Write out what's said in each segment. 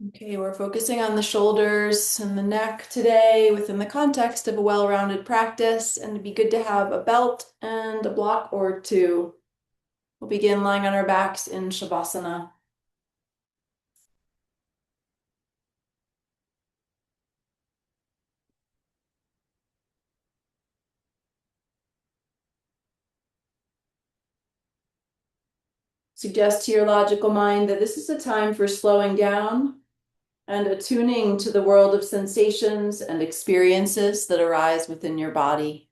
Okay, we're focusing on the shoulders and the neck today within the context of a well-rounded practice, and it'd be good to have a belt and a block or two. We'll begin lying on our backs in Shavasana. Suggest to your logical mind that this is a time for slowing down and attuning to the world of sensations and experiences that arise within your body.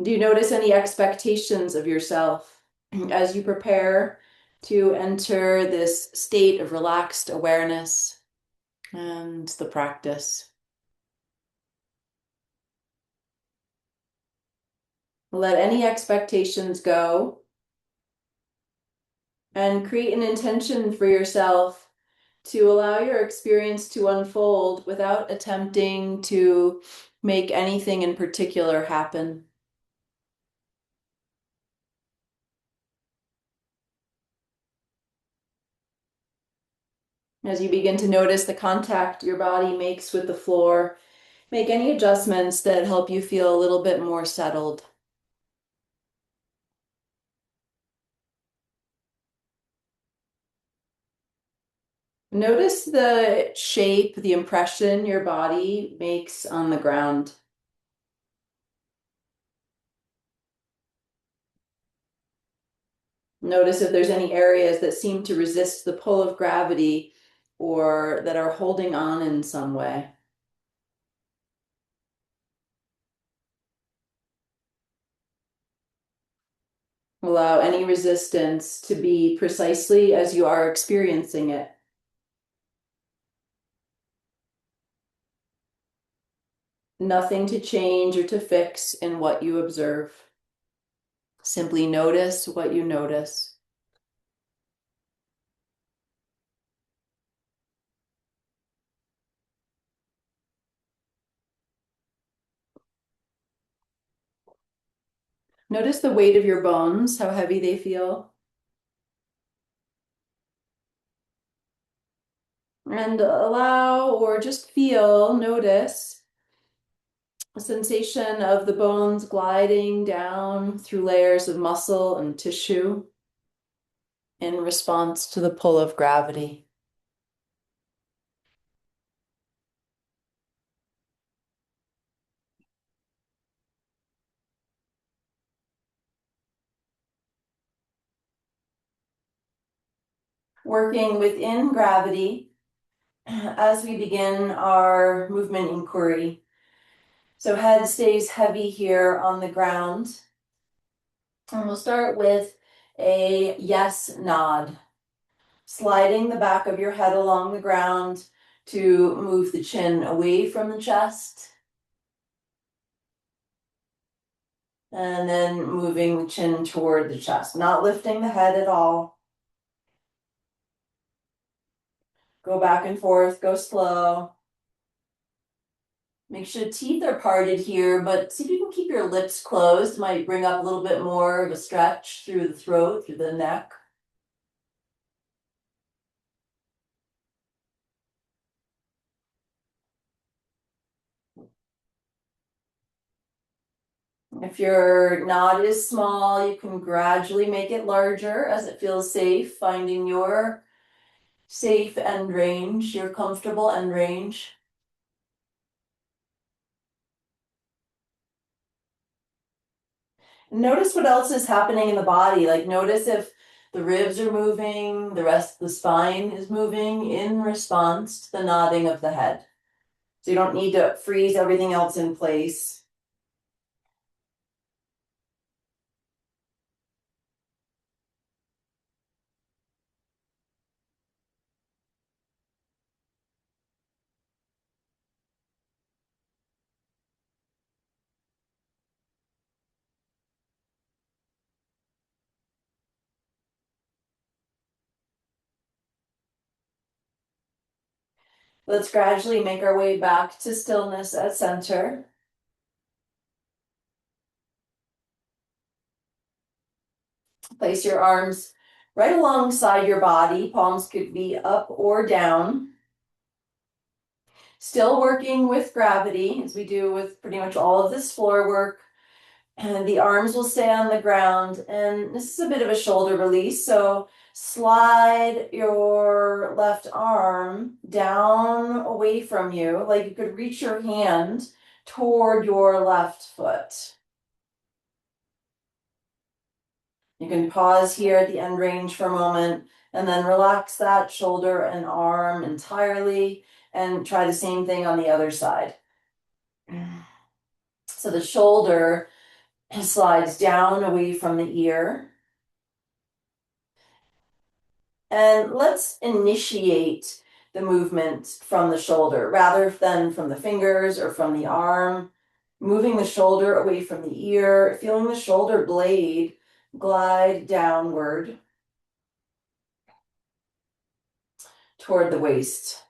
Do you notice any expectations of yourself as you prepare to enter this state of relaxed awareness and the practice? Let any expectations go and create an intention for yourself to allow your experience to unfold without attempting to make anything in particular happen. As you begin to notice the contact your body makes with the floor, make any adjustments that help you feel a little bit more settled. Notice the shape, the impression your body makes on the ground. Notice if there's any areas that seem to resist the pull of gravity or that are holding on in some way. Allow any resistance to be precisely as you are experiencing it. Nothing to change or to fix in what you observe. Simply notice what you notice. Notice the weight of your bones, how heavy they feel. And allow or just feel, notice a sensation of the bones gliding down through layers of muscle and tissue in response to the pull of gravity. Working within gravity as we begin our movement inquiry. So head stays heavy here on the ground. And we'll start with a yes nod, sliding the back of your head along the ground to move the chin away from the chest. And then moving the chin toward the chest, not lifting the head at all. Go back and forth, go slow. Make sure teeth are parted here, but see if you can keep your lips closed. Might bring up a little bit more of a stretch through the throat, through the neck. If your nod is small, you can gradually make it larger as it feels safe, finding your safe end range, your comfortable end range. Notice what else is happening in the body. Like notice if the ribs are moving, the rest of the spine is moving in response to the nodding of the head. So you don't need to freeze everything else in place. Let's gradually make our way back to stillness at center. Place your arms right alongside your body. Palms could be up or down. Still working with gravity, as we do with pretty much all of this floor work. And the arms will stay on the ground. And this is a bit of a shoulder release. So slide your left arm down away from you, like you could reach your hand toward your left foot. You can pause here at the end range for a moment and then relax that shoulder and arm entirely and try the same thing on the other side. So the shoulder slides down away from the ear. And let's initiate the movement from the shoulder rather than from the fingers or from the arm. Moving the shoulder away from the ear, feeling the shoulder blade glide downward toward the waist,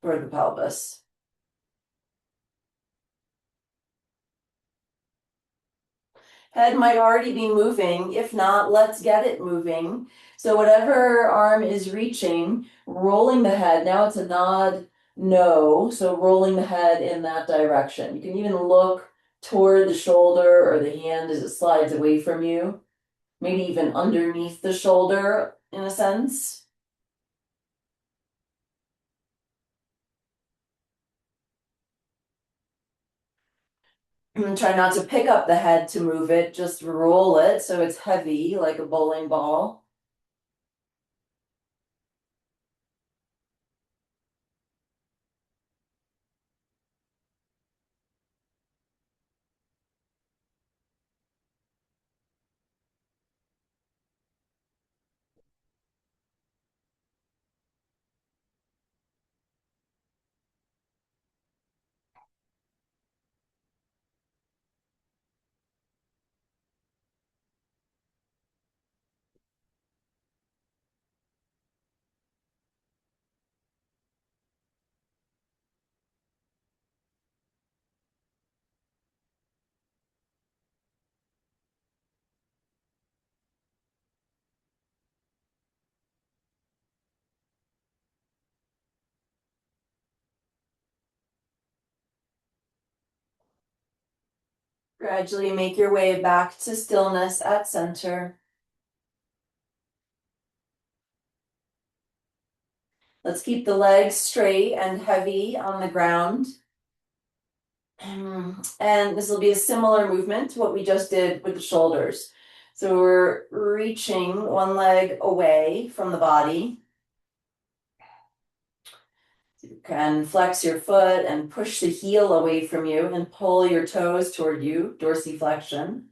toward the pelvis. Head might already be moving. If not, let's get it moving. So whatever arm is reaching, rolling the head. Now it's a nod no, so rolling the head in that direction. You can even look toward the shoulder or the hand as it slides away from you. Maybe even underneath the shoulder in a sense. And try not to pick up the head to move it, just roll it so it's heavy like a bowling ball. Gradually make your way back to stillness at center. Let's keep the legs straight and heavy on the ground. And this will be a similar movement to what we just did with the shoulders. So we're reaching one leg away from the body. You can flex your foot and push the heel away from you and pull your toes toward you, dorsiflexion.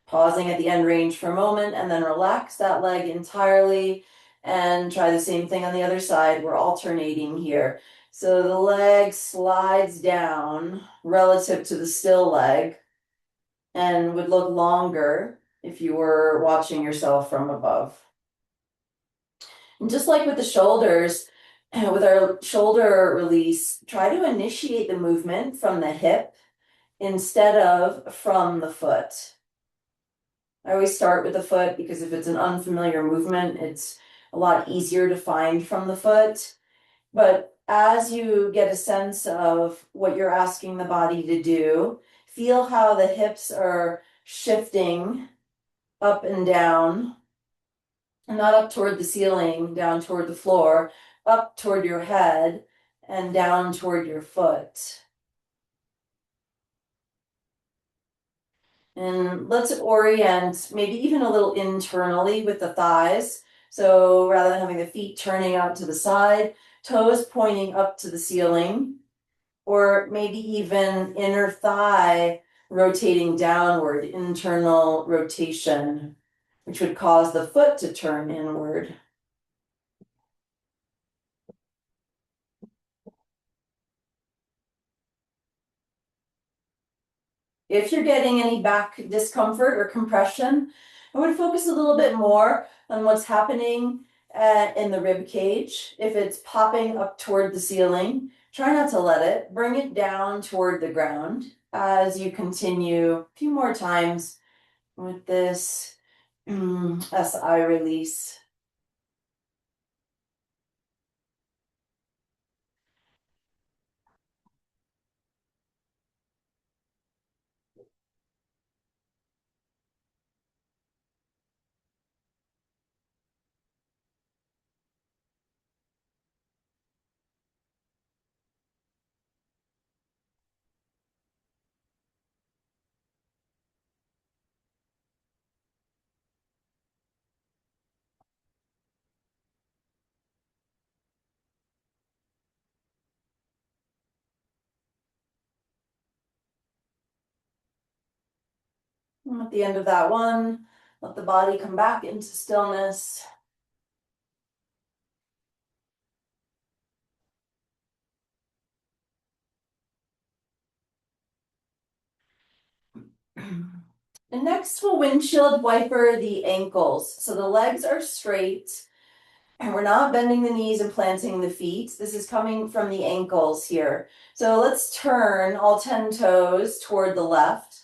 Pausing at the end range for a moment and then relax that leg entirely and try the same thing on the other side. We're alternating here. So the leg slides down relative to the still leg and would look longer if you were watching yourself from above. And just like with the shoulders, with our shoulder release, try to initiate the movement from the hip instead of from the foot. I always start with the foot because if it's an unfamiliar movement, it's a lot easier to find from the foot. But as you get a sense of what you're asking the body to do, feel how the hips are shifting up and down, and not up toward the ceiling, down toward the floor, up toward your head, and down toward your foot. And let's orient maybe even a little internally with the thighs. So rather than having the feet turning out to the side, toes pointing up to the ceiling, or maybe even inner thigh rotating downward, internal rotation, which would cause the foot to turn inward. If you're getting any back discomfort or compression, I would focus a little bit more on what's happening in the rib cage. If it's popping up toward the ceiling, try not to let it. Bring it down toward the ground as you continue a few more times with this. SI release. And at the end of that one, let the body come back into stillness. And next we'll windshield wiper the ankles. So the legs are straight and we're not bending the knees and planting the feet. This is coming from the ankles here. So let's turn all 10 toes toward the left.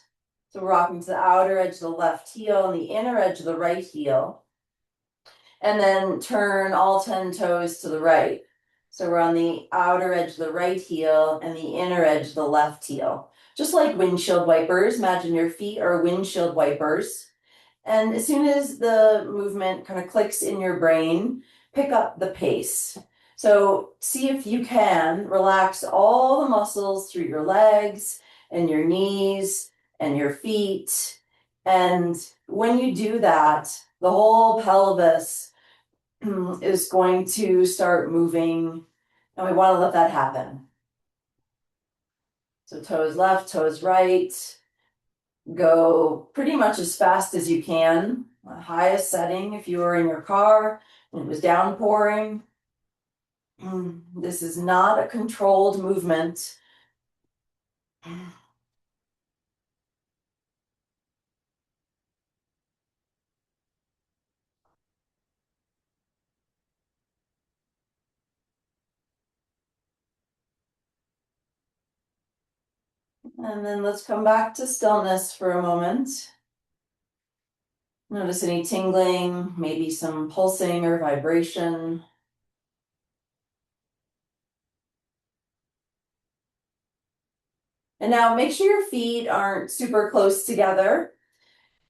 So we're rocking to the outer edge of the left heel and the inner edge of the right heel. And then turn all 10 toes to the right. So we're on the outer edge of the right heel and the inner edge of the left heel. Just like windshield wipers, imagine your feet are windshield wipers. And as soon as the movement kind of clicks in your brain, pick up the pace. So see if you can relax all the muscles through your legs and your knees and your feet. And when you do that, the whole pelvis is going to start moving, and we want to let that happen. So toes left, toes right. Go pretty much as fast as you can. The highest setting if you were in your car and it was downpouring. This is not a controlled movement. And then let's come back to stillness for a moment. Notice any tingling, maybe some pulsing or vibration. And now make sure your feet aren't super close together.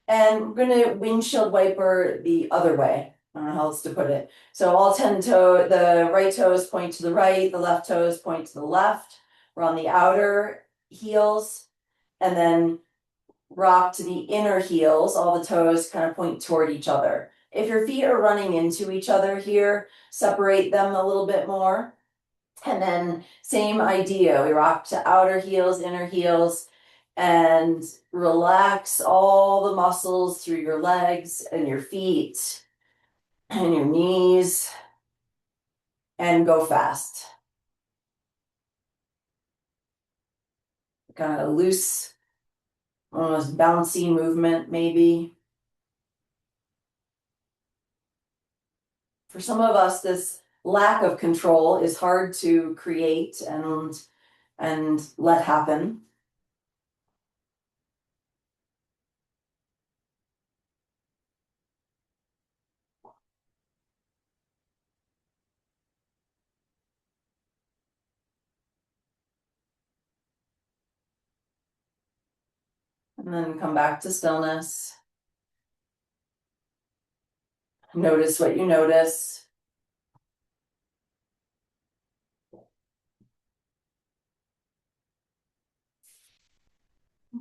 And we're gonna windshield wiper the other way. I don't know how else to put it. So all 10 toe, the right toes point to the right, the left toes point to the left. We're on the outer heels and then rock to the inner heels. All the toes kind of point toward each other. If your feet are running into each other here, separate them a little bit more. And then same idea, we rock to outer heels, inner heels, and relax all the muscles through your legs and your feet and your knees and go fast. Kind of loose, almost bouncy movement maybe. For some of us, this lack of control is hard to create and let happen. And then come back to stillness. Notice what you notice.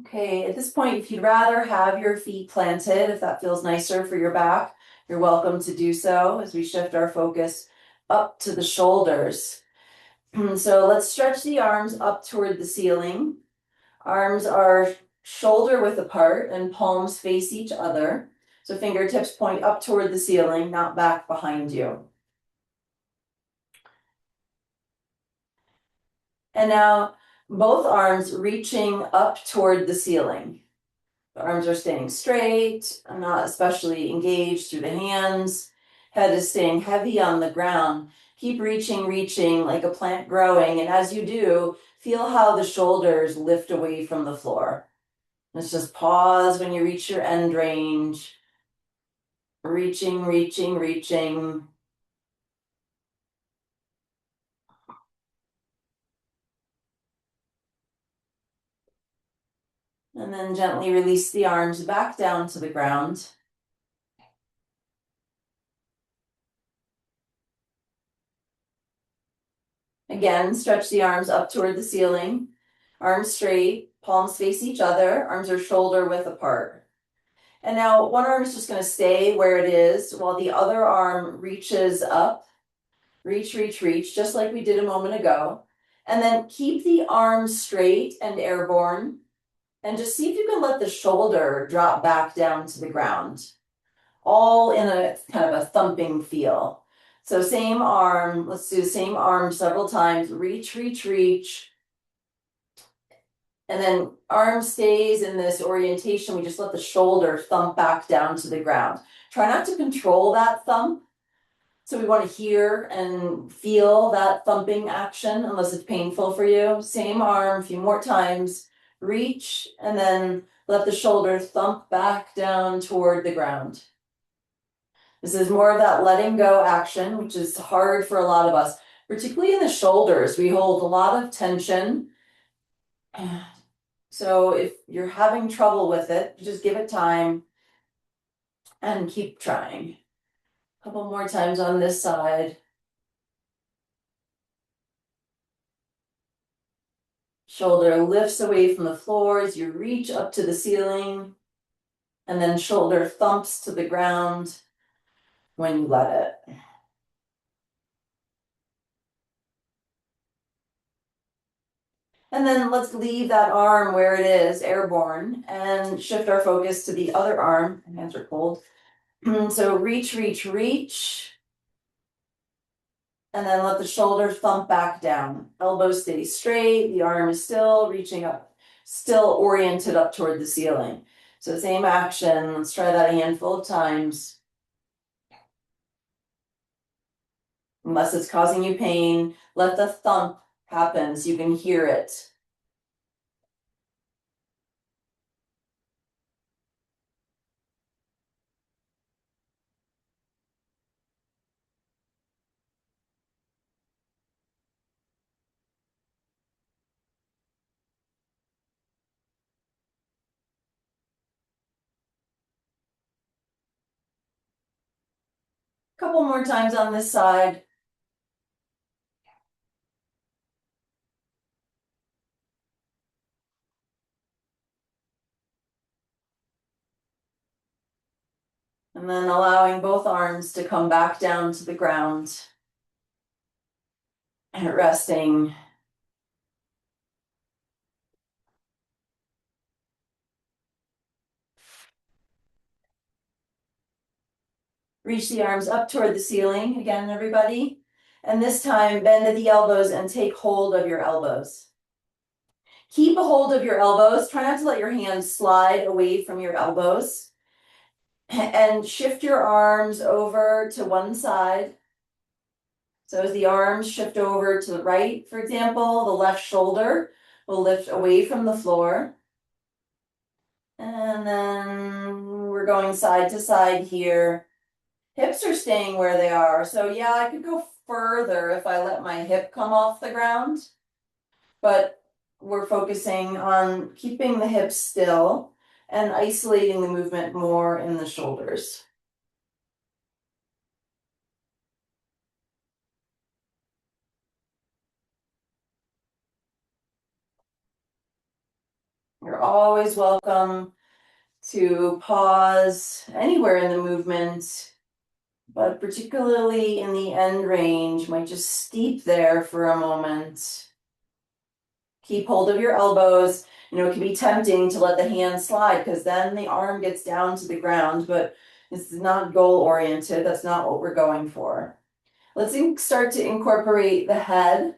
Okay, at this point, if you'd rather have your feet planted, if that feels nicer for your back, you're welcome to do so as we shift our focus up to the shoulders. So let's stretch the arms up toward the ceiling. Arms are shoulder width apart and palms face each other. So fingertips point up toward the ceiling, not back behind you. And now both arms reaching up toward the ceiling. The arms are staying straight. I'm not especially engaged through the hands. Head is staying heavy on the ground. Keep reaching, reaching like a plant growing. And as you do, feel how the shoulders lift away from the floor. Let's just pause when you reach your end range. Reaching, reaching, reaching. And then gently release the arms back down to the ground. Again, stretch the arms up toward the ceiling. Arms straight, palms face each other, arms are shoulder width apart. And now one arm is just going to stay where it is while the other arm reaches up. Reach, reach, reach, just like we did a moment ago. And then keep the arms straight and airborne. And just see if you can let the shoulder drop back down to the ground. All in a kind of a thumping feel. So same arm, let's do the same arm several times. Reach, reach, reach. And then arm stays in this orientation. We just let the shoulder thump back down to the ground. Try not to control that thump. So we want to hear and feel that thumping action unless it's painful for you. Same arm, a few more times. Reach and then let the shoulder thump back down toward the ground. This is more of that letting go action, which is hard for a lot of us, particularly in the shoulders. We hold a lot of tension. So if you're having trouble with it, just give it time and keep trying. A couple more times on this side. Shoulder lifts away from the floor as you reach up to the ceiling, and then shoulder thumps to the ground when you let it. And then let's leave that arm where it is, airborne, and shift our focus to the other arm. My hands are cold. So reach, reach, reach. And then let the shoulder thump back down. Elbows stay straight, the arm is still reaching up, still oriented up toward the ceiling. So same action, let's try that a handful of times. Unless it's causing you pain, let the thump happen so you can hear it. Couple more times on this side. And then allowing both arms to come back down to the ground. And resting. Reach the arms up toward the ceiling again, everybody. And this time, bend at the elbows and take hold of your elbows. Keep a hold of your elbows. Try not to let your hands slide away from your elbows. And shift your arms over to one side. So as the arms shift over to the right, for example, the left shoulder will lift away from the floor. And then we're going side to side here. Hips are staying where they are. So yeah, I could go further if I let my hip come off the ground. But we're focusing on keeping the hips still and isolating the movement more in the shoulders. You're always welcome to pause anywhere in the movement, but particularly in the end range, might just steep there for a moment. Keep hold of your elbows. You know, it can be tempting to let the hand slide because then the arm gets down to the ground, but this is not goal oriented. That's not what we're going for. Let's start to incorporate the head.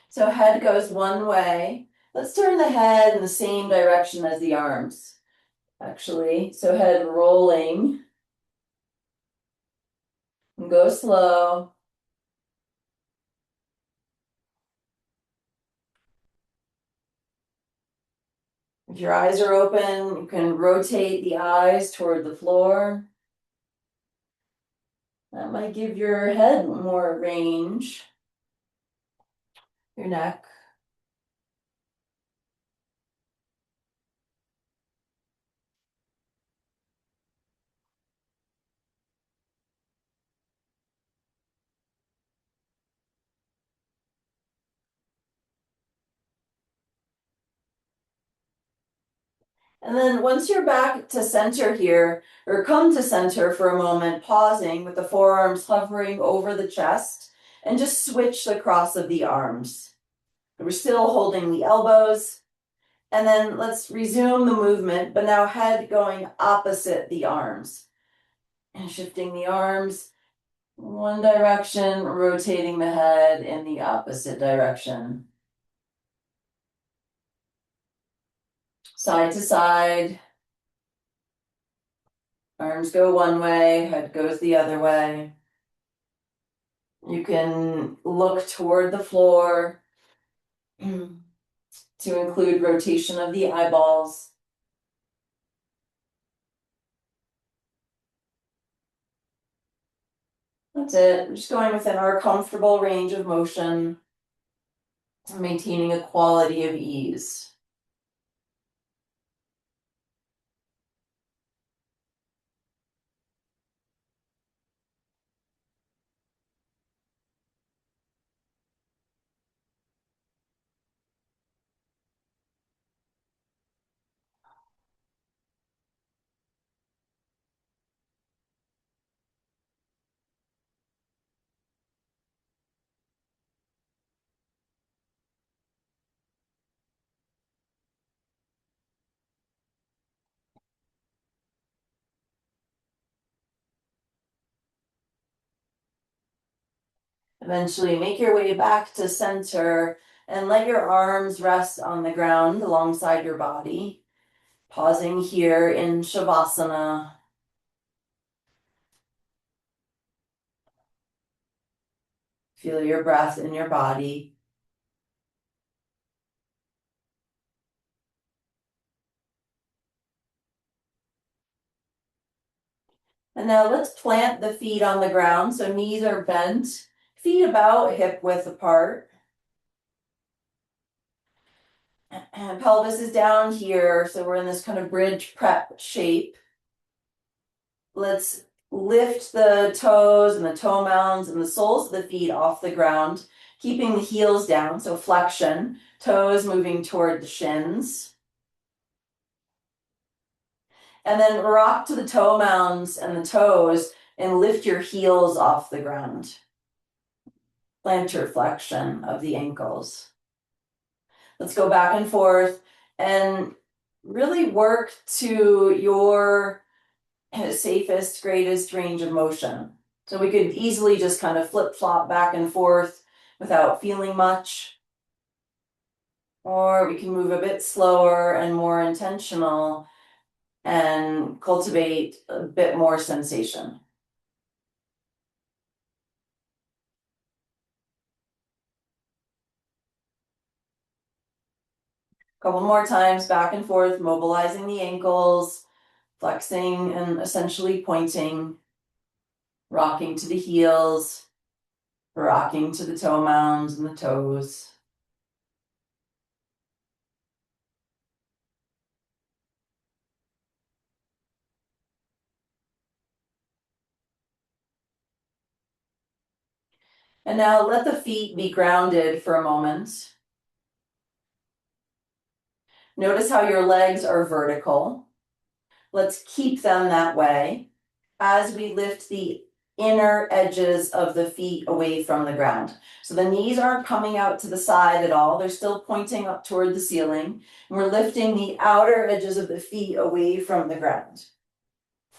So head goes one way. Let's turn the head in the same direction as the arms, actually. So head rolling. And go slow. If your eyes are open, you can rotate the eyes toward the floor. That might give your head more range, your neck. And then once you're back to center here, or come to center for a moment, pausing with the forearms hovering over the chest, and just switch the cross of the arms. We're still holding the elbows. And then let's resume the movement, but now head going opposite the arms. And shifting the arms one direction, rotating the head in the opposite direction. Side to side. Arms go one way, head goes the other way. You can look toward the floor to include rotation of the eyeballs. That's it. We're just going within our comfortable range of motion, maintaining a quality of ease. Eventually make your way back to center and let your arms rest on the ground alongside your body. Pausing here in Shavasana. Feel your breath in your body. And now let's plant the feet on the ground. So knees are bent, feet about hip width apart. And pelvis is down here. So we're in this kind of bridge prep shape. Let's lift the toes and the toe mounds and the soles of the feet off the ground, keeping the heels down. So flexion, toes moving toward the shins. And then rock to the toe mounds and the toes and lift your heels off the ground. Plantar flexion of the ankles. Let's go back and forth and really work to your safest, greatest range of motion. So we could easily just kind of flip-flop back and forth without feeling much. Or we can move a bit slower and more intentional and cultivate a bit more sensation. Couple more times back and forth, mobilizing the ankles, flexing and essentially pointing, rocking to the heels, rocking to the toe mounds and the toes. And now let the feet be grounded for a moment. Notice how your legs are vertical. Let's keep them that way as we lift the inner edges of the feet away from the ground. So the knees aren't coming out to the side at all. They're still pointing up toward the ceiling. And we're lifting the outer edges of the feet away from the ground.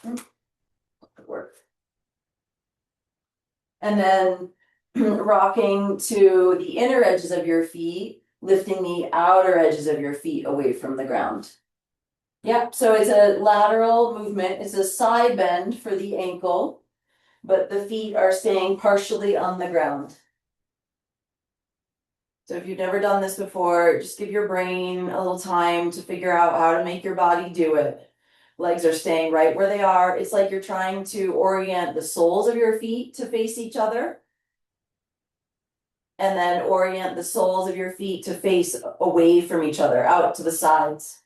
Good work. And then rocking to the inner edges of your feet, lifting the outer edges of your feet away from the ground. Yep, so it's a lateral movement. It's a side bend for the ankle, but the feet are staying partially on the ground. So if you've never done this before, just give your brain a little time to figure out how to make your body do it. Legs are staying right where they are. It's like you're trying to orient the soles of your feet to face each other. And then orient the soles of your feet to face away from each other, out to the sides.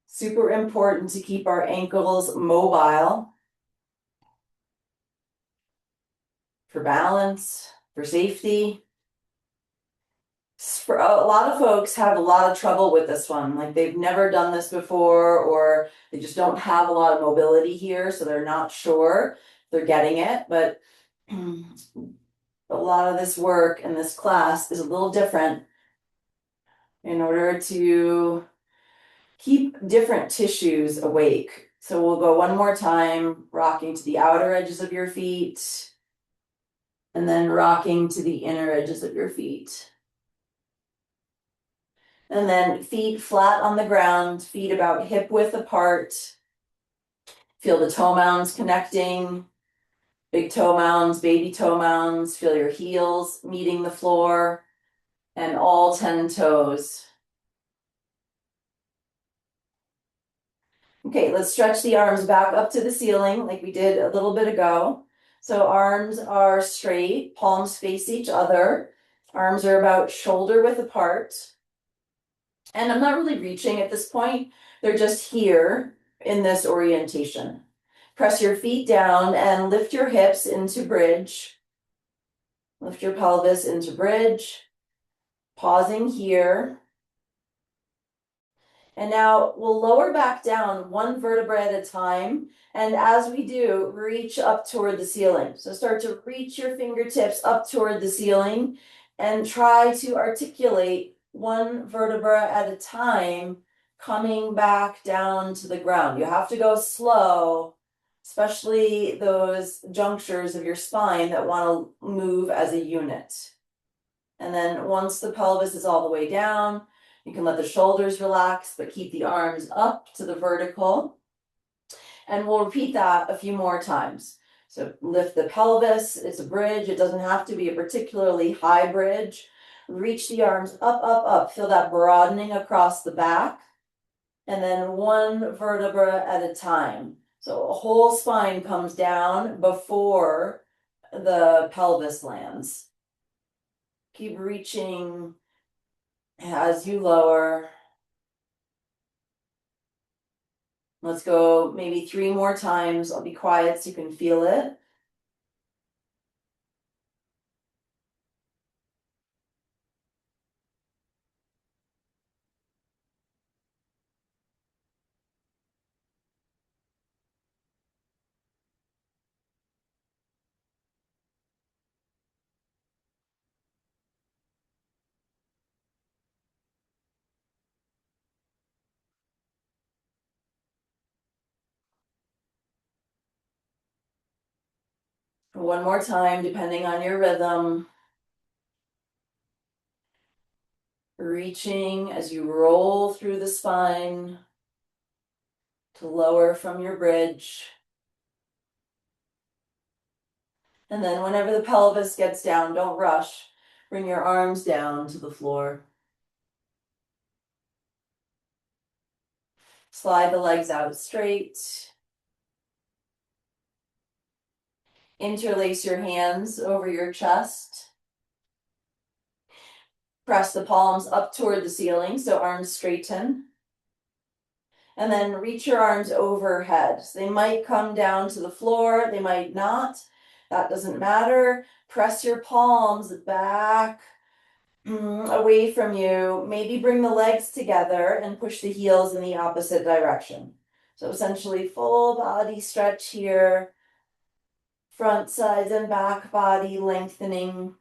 Super important to keep our ankles mobile for balance, for safety. For a lot of folks have a lot of trouble with this one, like they've never done this before, or they just don't have a lot of mobility here, so they're not sure they're getting it. But a lot of this work in this class is a little different in order to keep different tissues awake. So we'll go one more time, rocking to the outer edges of your feet, and then rocking to the inner edges of your feet. And then feet flat on the ground, feet about hip width apart. Feel the toe mounds connecting, big toe mounds, baby toe mounds. Feel your heels meeting the floor and all 10 toes. Okay, let's stretch the arms back up to the ceiling like we did a little bit ago. So arms are straight, palms face each other. Arms are about shoulder width apart. And I'm not really reaching at this point. They're just here in this orientation. Press your feet down and lift your hips into bridge. Lift your pelvis into bridge. Pausing here. And now we'll lower back down one vertebra at a time. And as we do, reach up toward the ceiling. So start to reach your fingertips up toward the ceiling and try to articulate one vertebra at a time, coming back down to the ground. You have to go slow, especially those junctures of your spine that want to move as a unit. And then once the pelvis is all the way down, you can let the shoulders relax, but keep the arms up to the vertical. And we'll repeat that a few more times. So lift the pelvis, it's a bridge. It doesn't have to be a particularly high bridge. Reach the arms up, up, up. Feel that broadening across the back. And then one vertebra at a time. So a whole spine comes down before the pelvis lands. Keep reaching as you lower. Let's go maybe 3 more times. I'll be quiet so you can feel it. One more time, depending on your rhythm. Reaching as you roll through the spine to lower from your bridge. And then whenever the pelvis gets down, don't rush. Bring your arms down to the floor. Slide the legs out straight. Interlace your hands over your chest. Press the palms up toward the ceiling, so arms straighten. And then reach your arms overhead. So they might come down to the floor, they might not. That doesn't matter. Press your palms back away from you. Maybe bring the legs together and push the heels in the opposite direction. So essentially full body stretch here. Front, sides, and back body lengthening.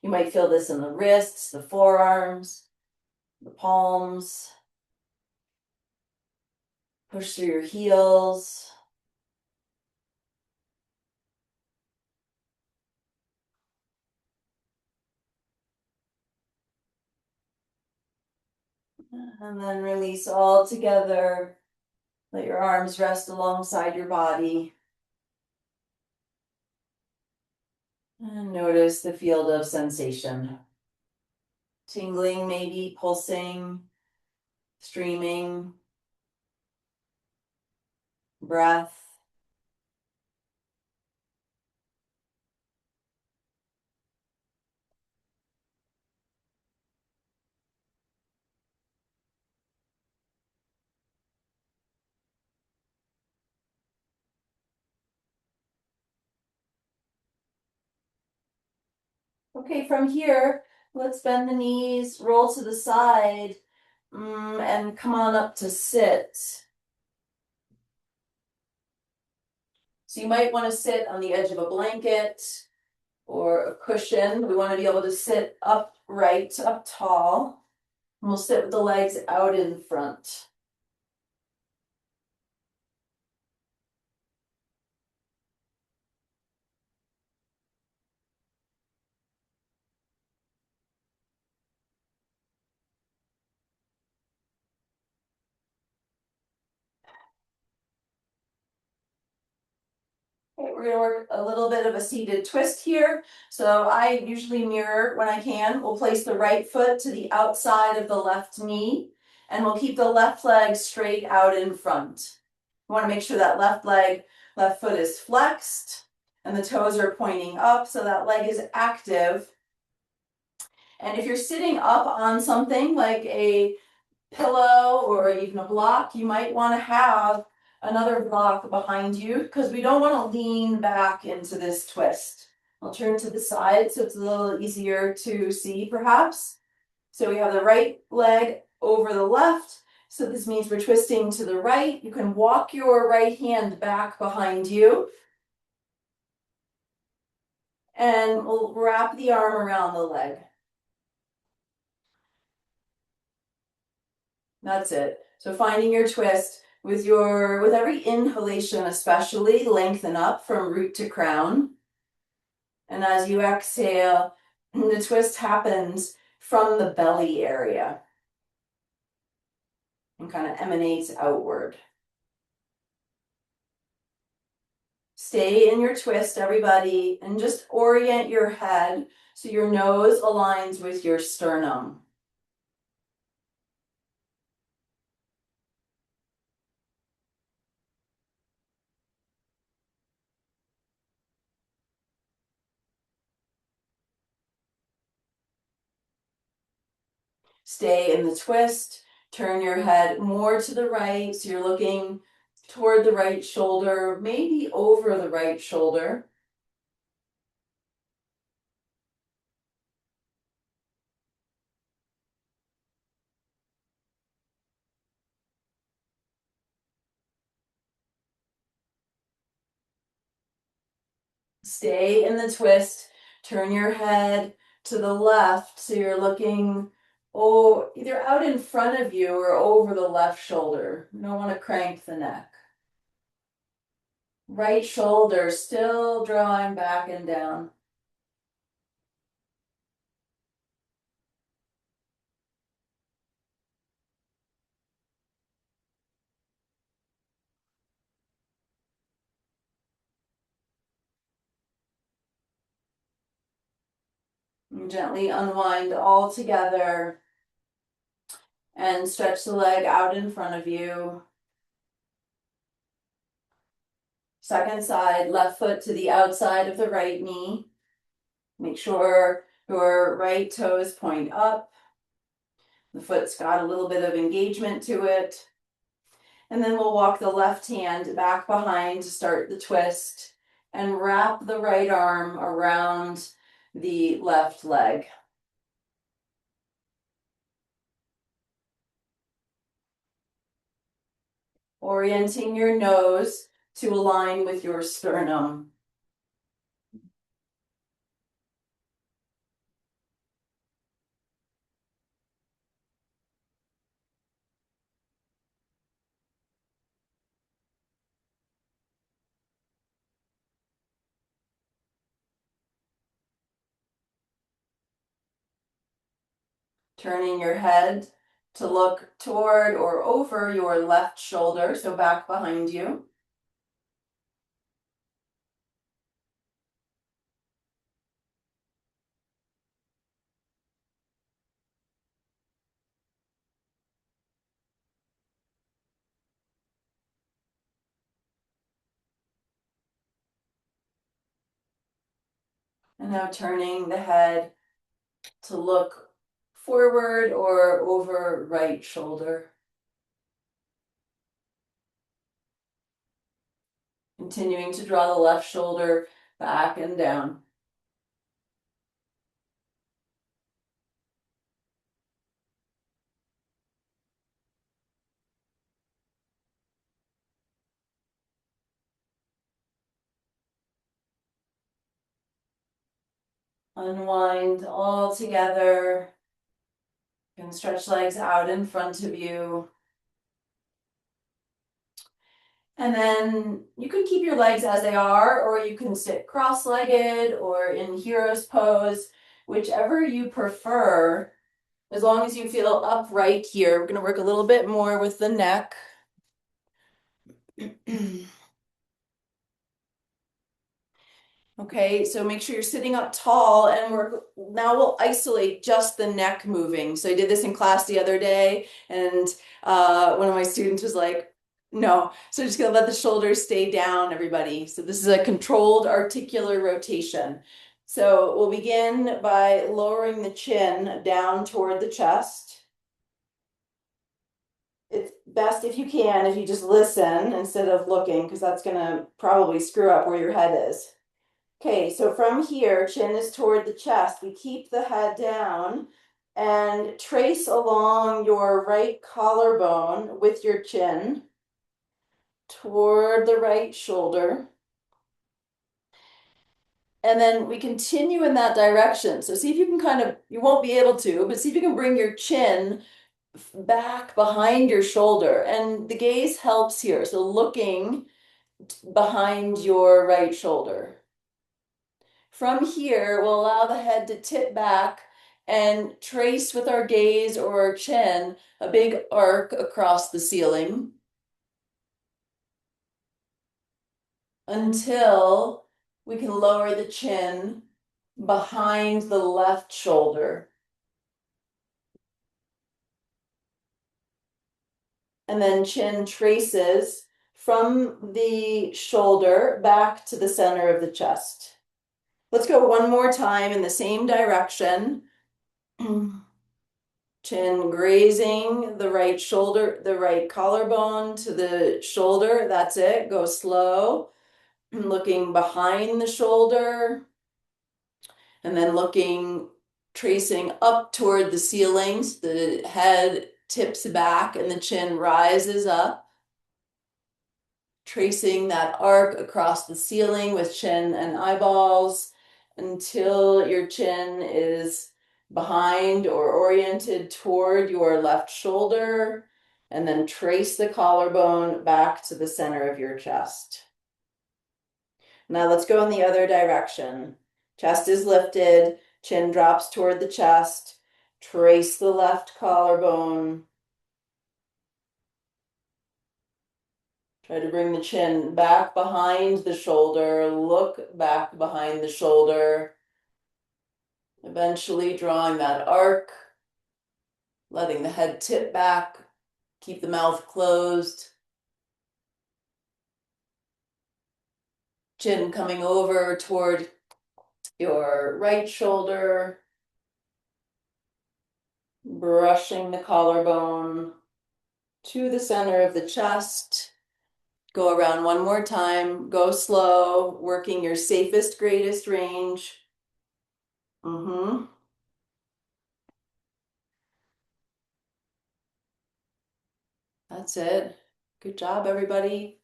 You might feel this in the wrists, the forearms, the palms. Push through your heels. And then release all together. Let your arms rest alongside your body. And notice the field of sensation. Tingling, maybe pulsing, streaming, breath. Okay, from here, let's bend the knees, roll to the side, and come on up to sit. So you might want to sit on the edge of a blanket or a cushion. We want to be able to sit upright, up tall. And we'll sit with the legs out in front. Okay, we're gonna work a little bit of a seated twist here. So I usually mirror when I can. We'll place the right foot to the outside of the left knee, and we'll keep the left leg straight out in front. We want to make sure that left foot is flexed, and the toes are pointing up, so that leg is active. And if you're sitting up on something like a pillow or even a block, you might want to have another block behind you because we don't want to lean back into this twist. I'll turn to the side so it's a little easier to see perhaps. So we have the right leg over the left. So this means we're twisting to the right. You can walk your right hand back behind you. And we'll wrap the arm around the leg. That's it. So finding your twist with every inhalation especially, lengthen up from root to crown. And as you exhale, the twist happens from the belly area and kind of emanates outward. Stay in your twist, everybody, and just orient your head so your nose aligns with your sternum. Stay in the twist. Turn your head more to the right, so you're looking toward the right shoulder, maybe over the right shoulder. Stay in the twist. Turn your head to the left, so you're looking either out in front of you or over the left shoulder. You don't want to crank the neck. Right shoulder still drawing back and down. And gently unwind all together and stretch the leg out in front of you. Second side, left foot to the outside of the right knee. Make sure your right toes point up. The foot's got a little bit of engagement to it. And then we'll walk the left hand back behind to start the twist and wrap the right arm around the left leg. Orienting your nose to align with your sternum. Turning your head to look toward or over your left shoulder, so back behind you. And now turning the head to look forward or over right shoulder. Continuing to draw the left shoulder back and down. Unwind all together. You can stretch legs out in front of you. And then you can keep your legs as they are, or you can sit cross-legged or in hero's pose, whichever you prefer, as long as you feel upright here. We're going to work a little bit more with the neck. Okay, so make sure you're sitting up tall, and now we'll isolate just the neck moving. So I did this in class the other day, and one of my students was like, no, so just gonna let the shoulders stay down, everybody. So this is a controlled articular rotation. So we'll begin by lowering the chin down toward the chest. It's best if you can, if you just listen instead of looking, because that's gonna probably screw up where your head is. Okay, so from here, chin is toward the chest. We keep the head down and trace along your right collarbone with your chin toward the right shoulder. And then we continue in that direction. So see if you can you won't be able to, but see if you can bring your chin back behind your shoulder. And the gaze helps here. So looking behind your right shoulder. From here, we'll allow the head to tip back and trace with our gaze or our chin a big arc across the ceiling until we can lower the chin behind the left shoulder. And then chin traces from the shoulder back to the center of the chest. Let's go one more time in the same direction. Chin grazing the right shoulder, the right collarbone to the shoulder. That's it. Go slow. Looking behind the shoulder. And then tracing up toward the ceilings. The head tips back and the chin rises up. Tracing that arc across the ceiling with chin and eyeballs until your chin is behind or oriented toward your left shoulder, and then trace the collarbone back to the center of your chest. Now let's go in the other direction. Chest is lifted, chin drops toward the chest, trace the left collarbone. Try to bring the chin back behind the shoulder, look back behind the shoulder, eventually drawing that arc, letting the head tip back, keep the mouth closed, chin coming over toward your right shoulder, brushing the collarbone to the center of the chest. Go around one more time, go slow, working your safest, greatest range. That's it. Good job, everybody.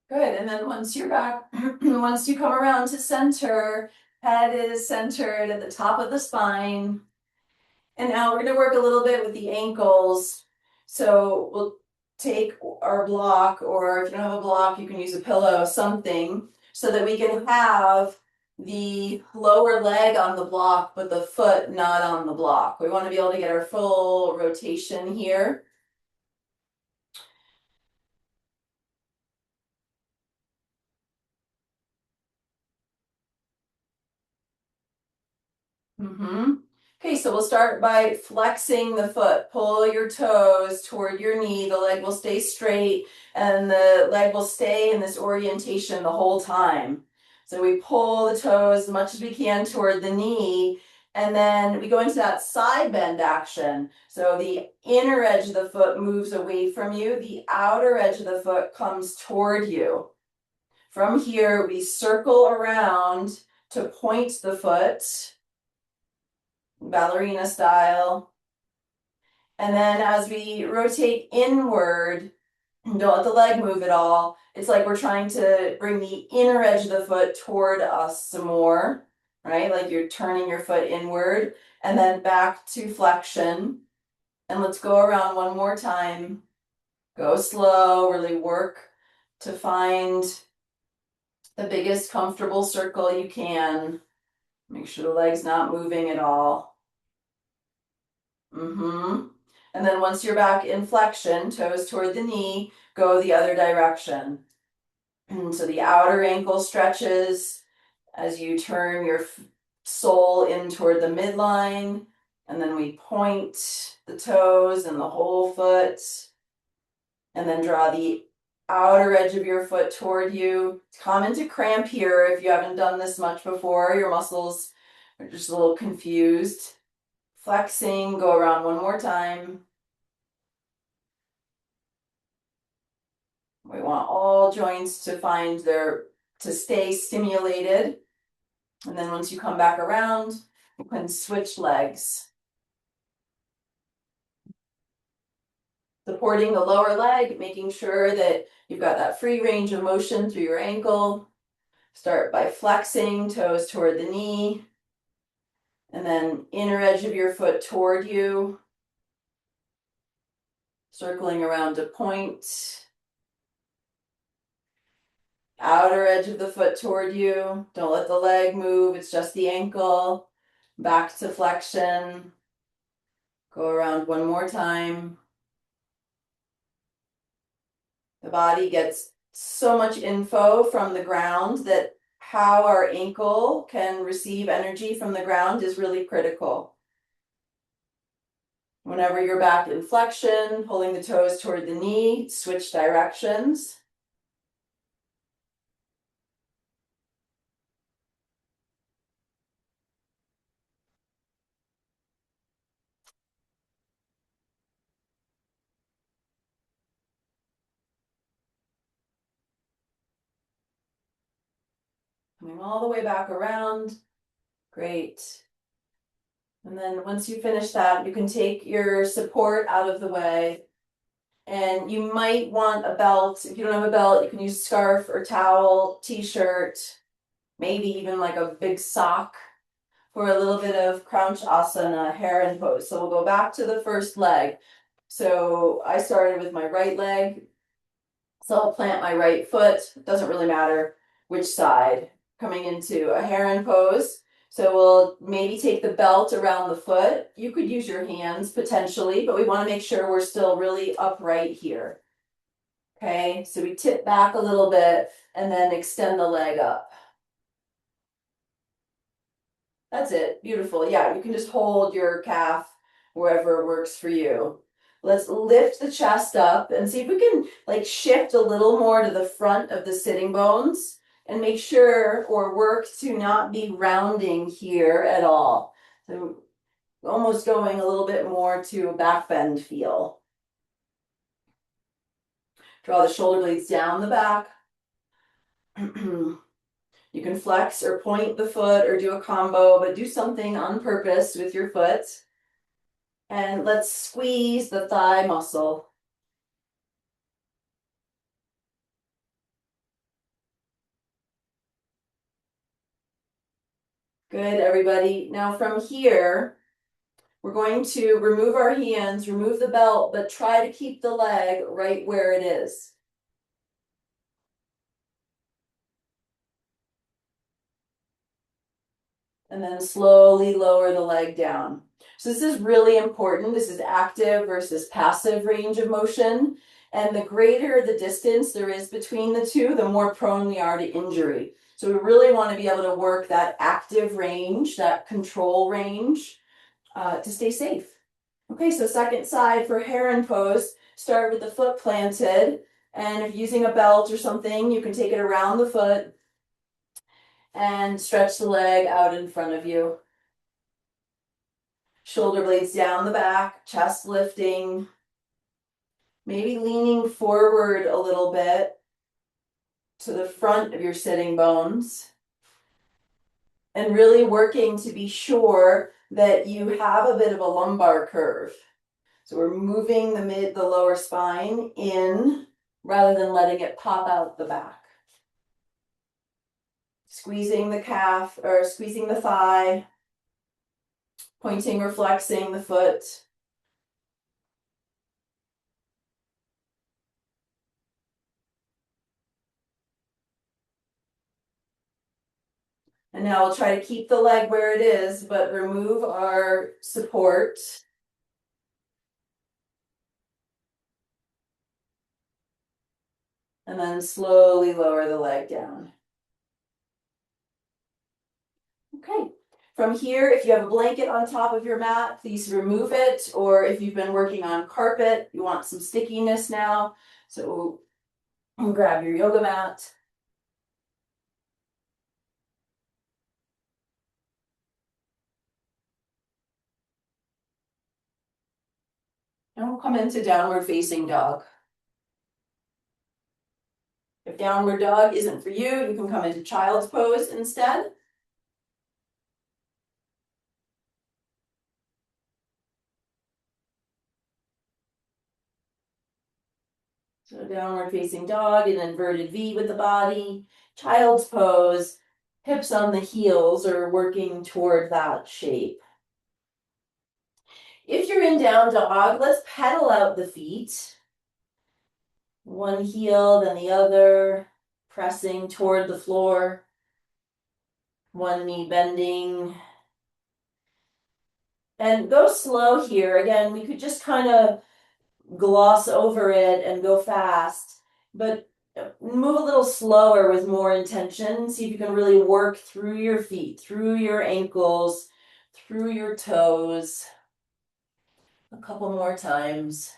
Good, and then once you're back, once you come around to center, head is centered at the top of the spine. And now we're gonna work a little bit with the ankles. So we'll take our block, or if you don't have a block, you can use a pillow, something, so that we can have the lower leg on the block, but the foot not on the block. We wanna be able to get our full rotation here. Okay, so we'll start by flexing the foot. Pull your toes toward your knee. The leg will stay straight and the leg will stay in this orientation the whole time. So we pull the toes as much as we can toward the knee, and then we go into that side bend action. So the inner edge of the foot moves away from you. The outer edge of the foot comes toward you. From here, we circle around to point the foot, ballerina style. And then as we rotate inward, don't let the leg move at all. It's like we're trying to bring the inner edge of the foot toward us some more, right? Like you're turning your foot inward and then back to flexion. And let's go around one more time. Go slow, really work to find the biggest comfortable circle you can. Make sure the leg's not moving at all. And then once you're back in flexion, toes toward the knee, go the other direction. And so the outer ankle stretches as you turn your sole in toward the midline. And then we point the toes and the whole foot. And then draw the outer edge of your foot toward you. It's common to cramp here if you haven't done this much before. Your muscles are just a little confused. Flexing, go around one more time. We want all joints to stay stimulated. And then once you come back around, you can switch legs. Supporting the lower leg, making sure that you've got that free range of motion through your ankle. Start by flexing, toes toward the knee. And then inner edge of your foot toward you. Circling around to point. Outer edge of the foot toward you. Don't let the leg move, it's just the ankle. Back to flexion. Go around one more time. The body gets so much info from the ground that how our ankle can receive energy from the ground is really critical. Whenever you're back in flexion, pulling the toes toward the knee, switch directions. Coming all the way back around. Great. And then once you finish that, you can take your support out of the way. And you might want a belt. If you don't have a belt, you can use a scarf or towel, t-shirt, maybe even like a big sock for a little bit of crouch asana, heron pose. So we'll go back to the first leg. So I started with my right leg. So I'll plant my right foot. It doesn't really matter which side. Coming into a heron pose. So we'll maybe take the belt around the foot. You could use your hands potentially, but we want to make sure we're still really upright here. Okay, so we tip back a little bit and then extend the leg up. That's it, beautiful. Yeah, you can just hold your calf wherever works for you. Let's lift the chest up and see if we can like shift a little more to the front of the sitting bones. And make sure or work to not be rounding here at all. So almost going a little bit more to a back bend feel. Draw the shoulder blades down the back. You can flex or point the foot or do a combo, but do something on purpose with your foot. And let's squeeze the thigh muscle. Good, everybody. Now from here, we're going to remove our hands, remove the belt, but try to keep the leg right where it is. And then slowly lower the leg down. So this is really important. This is active versus passive range of motion. And the greater the distance there is between the two, the more prone we are to injury. So we really want to be able to work that active range, that control range, to stay safe. Okay, so second side for heron pose, start with the foot planted, and if using a belt or something, you can take it around the foot and stretch the leg out in front of you. Shoulder blades down the back, chest lifting, maybe leaning forward a little bit to the front of your sitting bones. And really working to be sure that you have a bit of a lumbar curve. So we're moving the lower spine in rather than letting it pop out the back. Squeezing the calf or squeezing the thigh, pointing or flexing the foot. And now we'll try to keep the leg where it is, but remove our support. And then slowly lower the leg down. Okay, from here, if you have a blanket on top of your mat, please remove it. Or if you've been working on carpet, you want some stickiness now. So grab your yoga mat. And we'll come into downward facing dog. If downward dog isn't for you, you can come into child's pose instead. So downward facing dog, an inverted V with the body, child's pose, hips on the heels or working toward that shape. If you're in down dog, let's pedal out the feet. One heel, then the other, pressing toward the floor. One knee bending. And go slow here. Again, we could just kind of gloss over it and go fast, but move a little slower with more intention. See if you can really work through your feet, through your ankles, through your toes. A couple more times.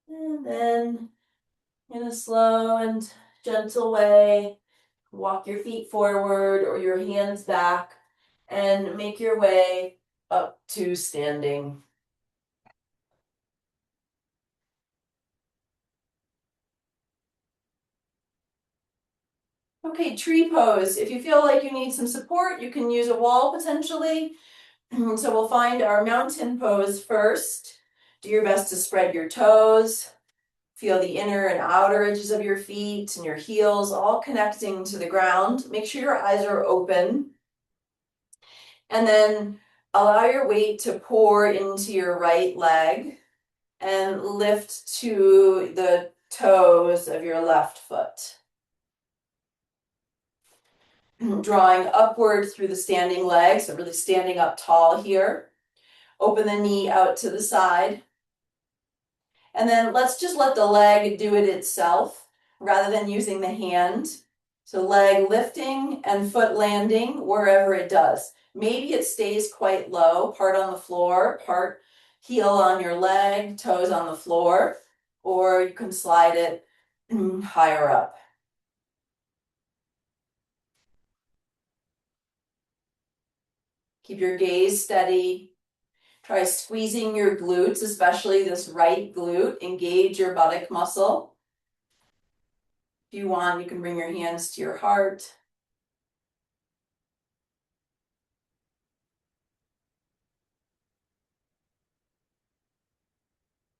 And then in a slow and gentle way, walk your feet forward or your hands back and make your way up to standing. Okay, tree pose. If you feel like you need some support, you can use a wall potentially. So we'll find our mountain pose first. Do your best to spread your toes. Feel the inner and outer edges of your feet and your heels all connecting to the ground. Make sure your eyes are open. And then allow your weight to pour into your right leg and lift to the toes of your left foot. Drawing upward through the standing leg, so really standing up tall here. Open the knee out to the side. And then let's just let the leg do it itself rather than using the hand. So leg lifting and foot landing wherever it does. Maybe it stays quite low, part on the floor, part heel on your leg, toes on the floor, or you can slide it higher up. Keep your gaze steady. Try squeezing your glutes, especially this right glute. Engage your buttock muscle. If you want, you can bring your hands to your heart.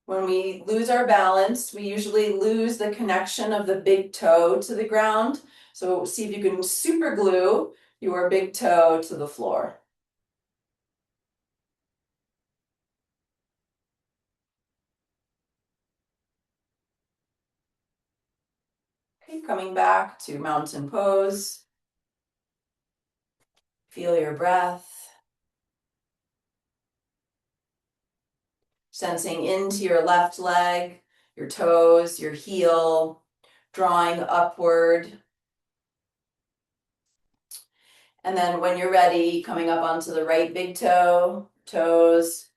When we lose our balance, we usually lose the connection of the big toe to the ground. So see if you can super glue your big toe to the floor. Okay, coming back to mountain pose. Feel your breath. sensing into your left leg, your toes, your heel, drawing upward. And then when you're ready, coming up onto the right big toe, toes,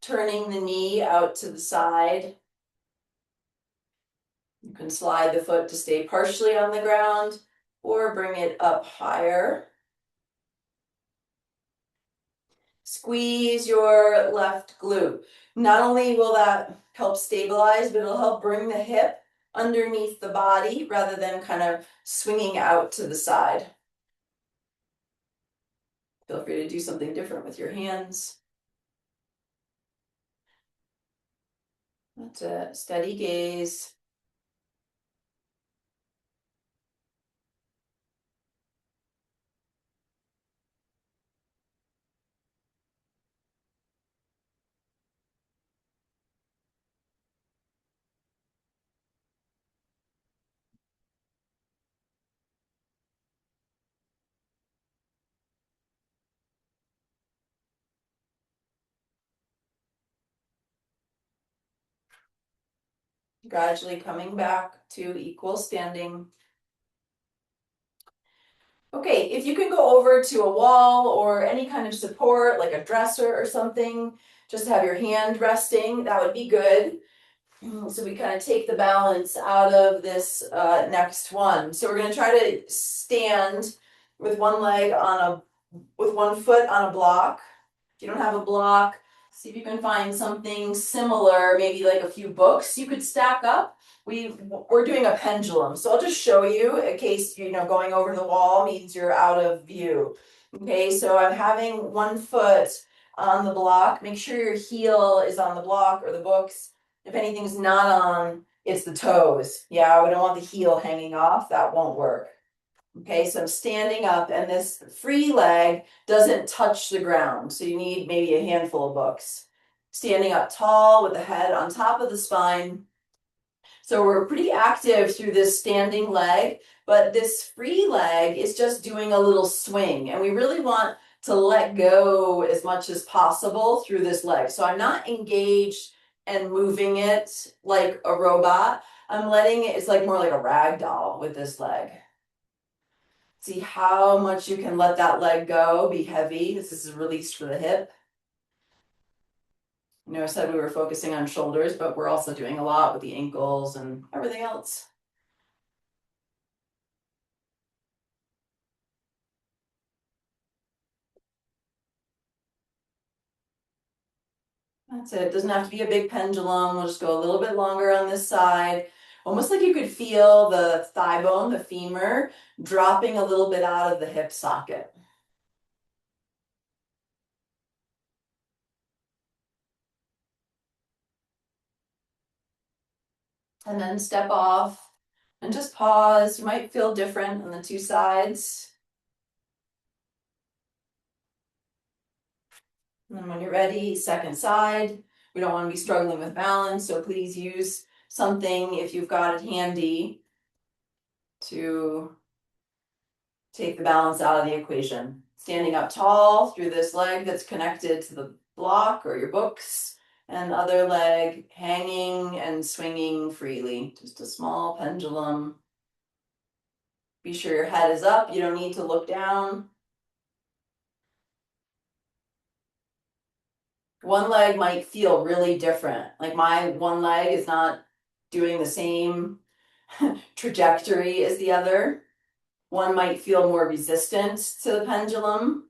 turning the knee out to the side. You can slide the foot to stay partially on the ground or bring it up higher. Squeeze your left glute. Not only will that help stabilize, but it'll help bring the hip underneath the body rather than kind of swinging out to the side. Feel free to do something different with your hands. That's it. Steady gaze. Gradually coming back to equal standing. Okay, if you can go over to a wall or any kind of support, like a dresser or something, just have your hand resting, that would be good. So we kind of take the balance out of this next one. So we're going to try to stand with one leg on with one foot on a block. If you don't have a block, see if you can find something similar, maybe like a few books you could stack up. We're doing a pendulum, so I'll just show you in case going over the wall means you're out of view. Okay, so I'm having one foot on the block. Make sure your heel is on the block or the books. If anything's not on, it's the toes. Yeah, we don't want the heel hanging off. That won't work. Okay, so I'm standing up and this free leg doesn't touch the ground. So you need maybe a handful of books. Standing up tall with the head on top of the spine. So we're pretty active through this standing leg, but this free leg is just doing a little swing. And we really want to let go as much as possible through this leg. So I'm not engaged and moving it like a robot. I'm letting it, it's like more like a rag doll with this leg. See how much you can let that leg go, be heavy. This is released for the hip. I said we were focusing on shoulders, but we're also doing a lot with the ankles and everything else. That's it. It doesn't have to be a big pendulum. We'll just go a little bit longer on this side. Almost like you could feel the thigh bone, the femur, dropping a little bit out of the hip socket. And then step off and just pause. You might feel different on the two sides. And then when you're ready, second side. We don't want to be struggling with balance, so please use something if you've got it handy to take the balance out of the equation. Standing up tall through this leg that's connected to the block or your books, and other leg hanging and swinging freely. Just a small pendulum. Be sure your head is up. You don't need to look down. One leg might feel really different. Like my one leg is not doing the same trajectory as the other. One might feel more resistant to the pendulum.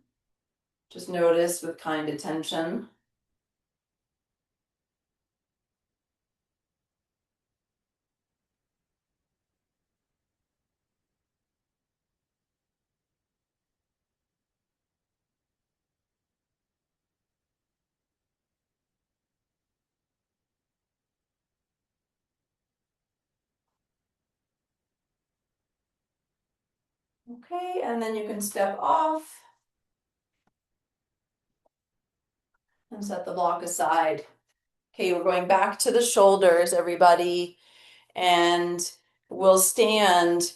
Just notice with kind attention. Okay, and then you can step off and set the block aside. Okay, we're going back to the shoulders, everybody, and we'll stand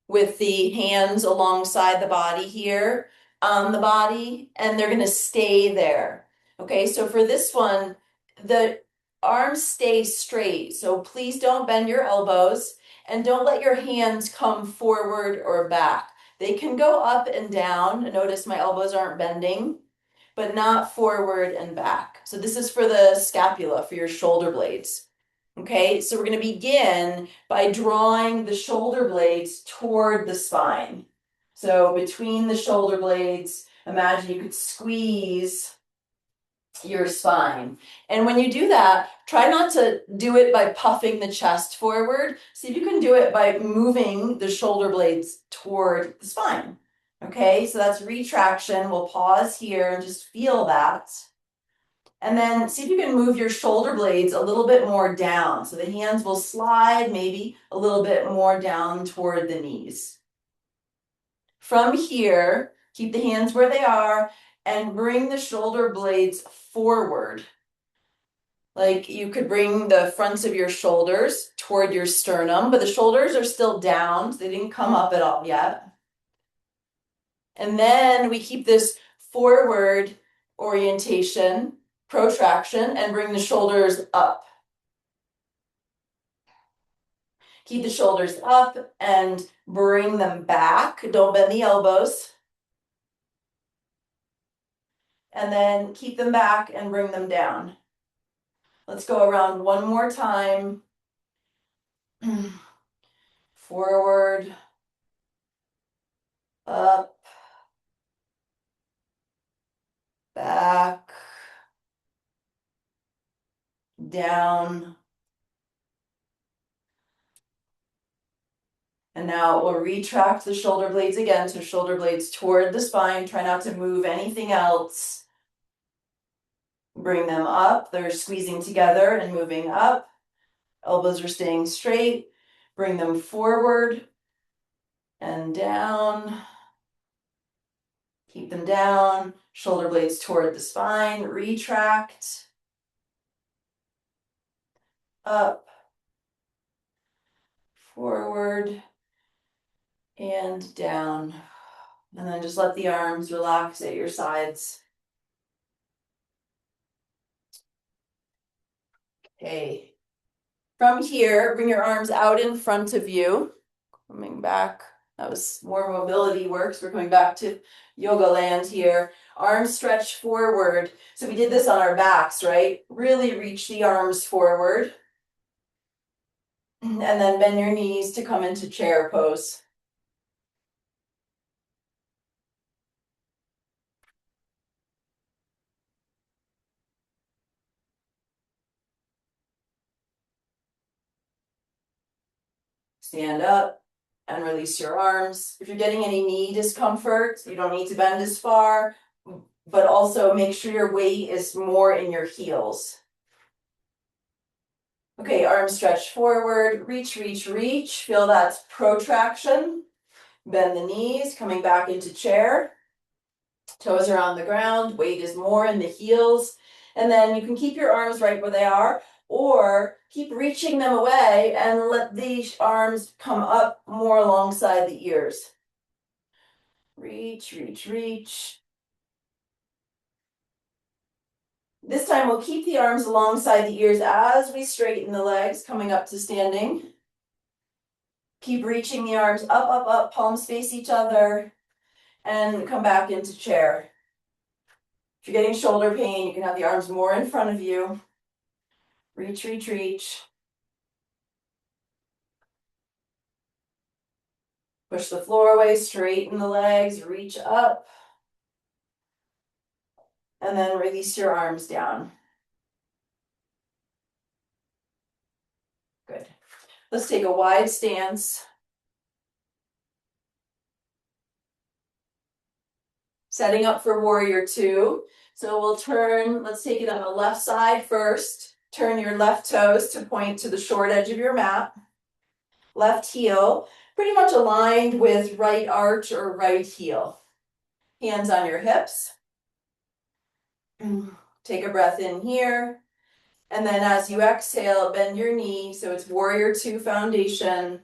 with the hands alongside the body here on the body, and they're going to stay there. Okay, so for this one, the arms stay straight. So please don't bend your elbows and don't let your hands come forward or back. They can go up and down. Notice my elbows aren't bending, but not forward and back. So this is for the scapula, for your shoulder blades. Okay, so we're going to begin by drawing the shoulder blades toward the spine. So between the shoulder blades, imagine you could squeeze your spine. And when you do that, try not to do it by puffing the chest forward. See if you can do it by moving the shoulder blades toward the spine. Okay, so that's retraction. We'll pause here and just feel that. And then see if you can move your shoulder blades a little bit more down. So the hands will slide maybe a little bit more down toward the knees. From here, keep the hands where they are and bring the shoulder blades forward. Like you could bring the fronts of your shoulders toward your sternum, but the shoulders are still down. So they didn't come up at all yet. And then we keep this forward orientation, protraction, and bring the shoulders up. Keep the shoulders up and bring them back. Don't bend the elbows. And then keep them back and bring them down. Let's go around one more time. Forward, up, back, down. And now we'll retract the shoulder blades again. So shoulder blades toward the spine. Try not to move anything else. Bring them up. They're squeezing together and moving up. Elbows are staying straight. Bring them forward and down. Keep them down. Shoulder blades toward the spine. Retract. Up. Forward. And down. And then just let the arms relax at your sides. Okay. From here, bring your arms out in front of you. Coming back. That was more mobility works. We're coming back to yoga land here. Arms stretch forward. So we did this on our backs, right? Really reach the arms forward. And then bend your knees to come into chair pose. Stand up and release your arms. If you're getting any knee discomfort, you don't need to bend as far, but also make sure your weight is more in your heels. Okay, arms stretch forward, reach, reach, reach. Feel that protraction. Bend the knees, coming back into chair. Toes are on the ground, weight is more in the heels. And then you can keep your arms right where they are, or keep reaching them away and let these arms come up more alongside the ears. Reach, reach, reach. This time we'll keep the arms alongside the ears as we straighten the legs, coming up to standing. Keep reaching the arms up, up, up, palms face each other, and come back into chair. If you're getting shoulder pain, you can have the arms more in front of you. Reach, reach, reach. Push the floor away, straighten the legs, reach up. And then release your arms down. Good. Let's take a wide stance. Setting up for warrior two. So we'll turn, let's take it on the left side first. Turn your left toes to point to the short edge of your mat. Left heel, pretty much aligned with right arch or right heel. Hands on your hips. Take a breath in here. And then as you exhale, bend your knee. So it's warrior two foundation.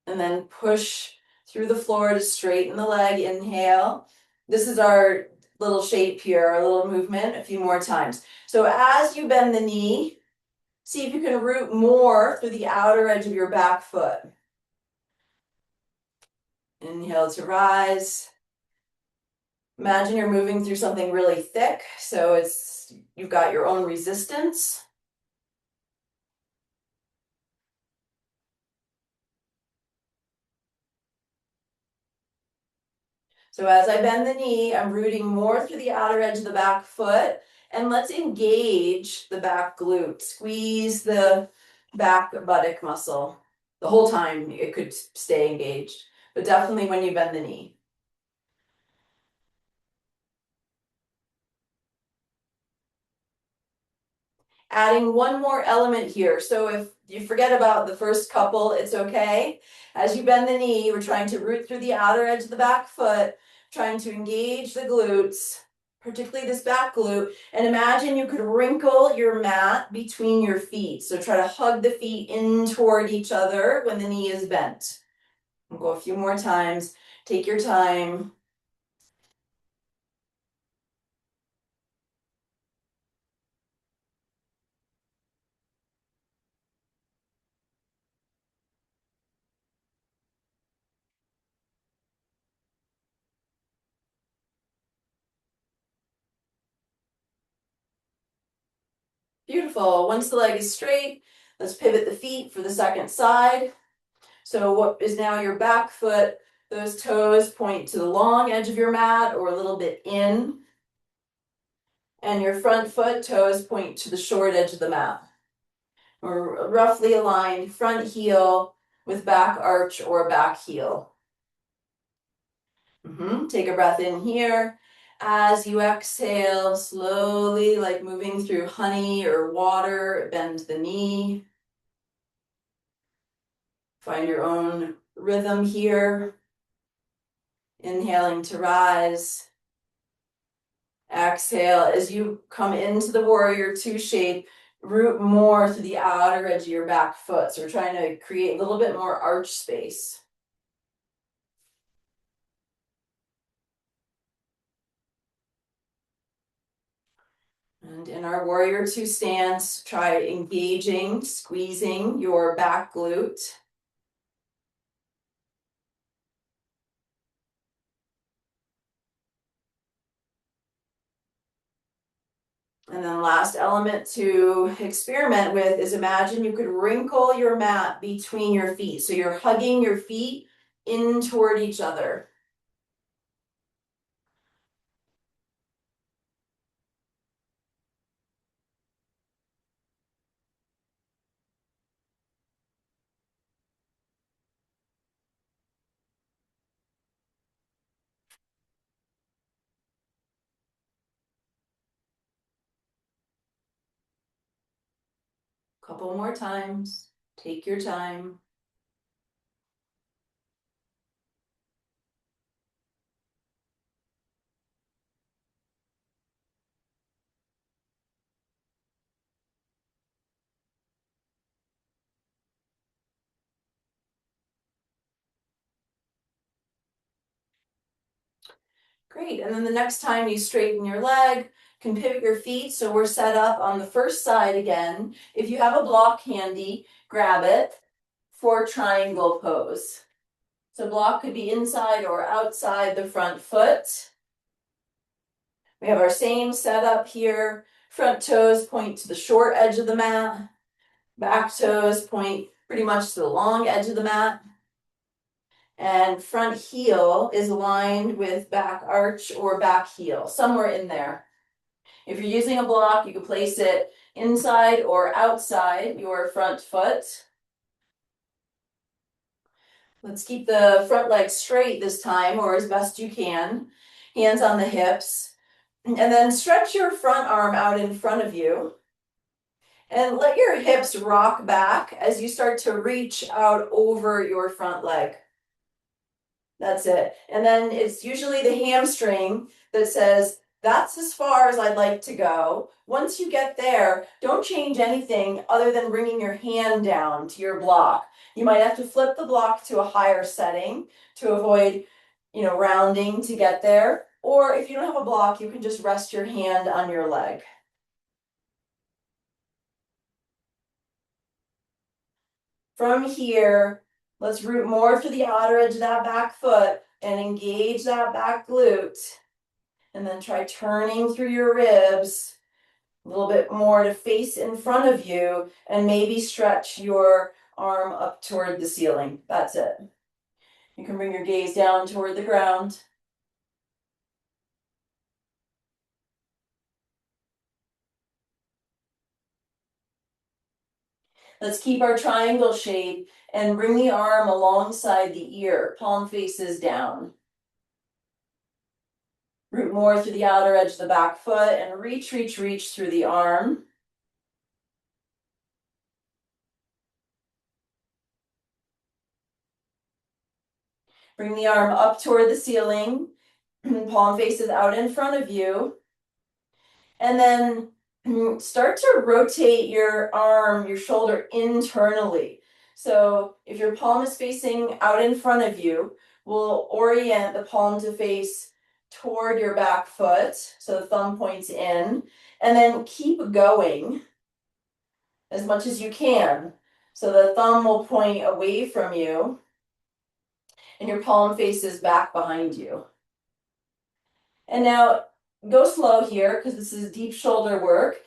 And then push through the floor to straighten the leg. Inhale. This is our little shape here, a little movement, a few more times. So as you bend the knee, see if you can root more through the outer edge of your back foot. Inhale to rise. Imagine you're moving through something really thick, so you've got your own resistance. So as I bend the knee, I'm rooting more through the outer edge of the back foot, and let's engage the back glute. Squeeze the back buttock muscle. The whole time it could stay engaged, but definitely when you bend the knee. Adding one more element here. So if you forget about the first couple, it's okay. As you bend the knee, we're trying to root through the outer edge of the back foot, trying to engage the glutes, particularly this back glute. And imagine you could wrinkle your mat between your feet. So try to hug the feet in toward each other when the knee is bent. We'll go a few more times. Take your time. Beautiful. Once the leg is straight, let's pivot the feet for the second side. So what is now your back foot? Those toes point to the long edge of your mat or a little bit in. And your front foot toes point to the short edge of the mat. Or roughly aligned front heel with back arch or back heel. Take a breath in here. As you exhale, slowly, like moving through honey or water, bend the knee. Find your own rhythm here. Inhaling to rise. Exhale as you come into the warrior two shape, root more through the outer edge of your back foot. So we're trying to create a little bit more arch space. And in our warrior two stance, try engaging, squeezing your back glute. And then last element to experiment with is imagine you could wrinkle your mat between your feet. So you're hugging your feet in toward each other. Couple more times. Take your time. Great, and then the next time you straighten your leg, can pivot your feet so we're set up on the first side again. If you have a block handy, grab it for triangle pose. So block could be inside or outside the front foot. We have our same setup here. Front toes point to the short edge of the mat. Back toes point pretty much to the long edge of the mat. And front heel is aligned with back arch or back heel, somewhere in there. If you're using a block, you can place it inside or outside your front foot. Let's keep the front leg straight this time, or as best you can. Hands on the hips. And then stretch your front arm out in front of you. And let your hips rock back as you start to reach out over your front leg. That's it. And then it's usually the hamstring that says, that's as far as I'd like to go. Once you get there, don't change anything other than bringing your hand down to your block. You might have to flip the block to a higher setting to avoid, rounding to get there. Or if you don't have a block, you can just rest your hand on your leg. From here, let's root more to the outer edge of that back foot and engage that back glute. And then try turning through your ribs a little bit more to face in front of you and maybe stretch your arm up toward the ceiling. That's it. You can bring your gaze down toward the ground. Let's keep our triangle shape and bring the arm alongside the ear, palm faces down. Root more through the outer edge of the back foot and reach, reach, reach through the arm. Bring the arm up toward the ceiling, palm faces out in front of you. And then start to rotate your arm, your shoulder internally. So if your palm is facing out in front of you, we'll orient the palm to face toward your back foot, so the thumb points in, and then keep going as much as you can. So the thumb will point away from you, and your palm faces back behind you. And now go slow here, because this is deep shoulder work.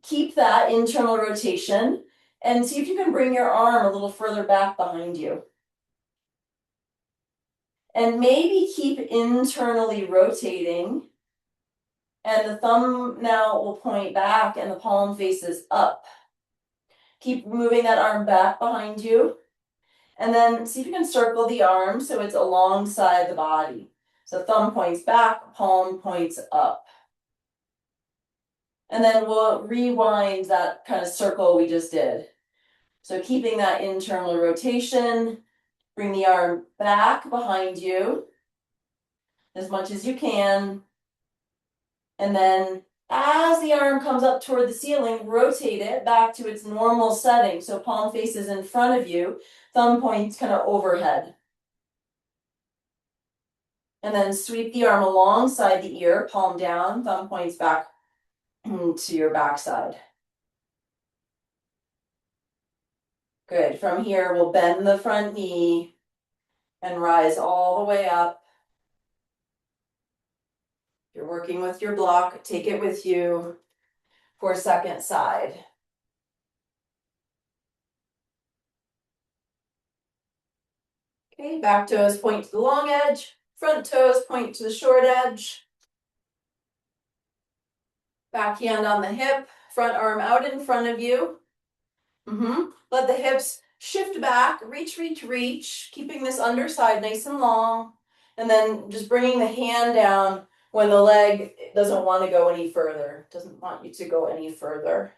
Keep that internal rotation and see if you can bring your arm a little further back behind you. And maybe keep internally rotating. And the thumb now will point back and the palm faces up. Keep moving that arm back behind you. And then see if you can circle the arm so it's alongside the body. So thumb points back, palm points up. And then we'll rewind that kind of circle we just did. So keeping that internal rotation, bring the arm back behind you as much as you can. And then as the arm comes up toward the ceiling, rotate it back to its normal setting. So palm faces in front of you, thumb points kind of overhead. And then sweep the arm alongside the ear, palm down, thumb points back to your backside. Good. From here, we'll bend the front knee and rise all the way up. If you're working with your block, take it with you for second side. Okay, back toes point to the long edge, front toes point to the short edge. Back hand on the hip, front arm out in front of you. Let the hips shift back, reach, reach, reach, keeping this underside nice and long. And then just bringing the hand down when the leg doesn't want to go any further, doesn't want you to go any further.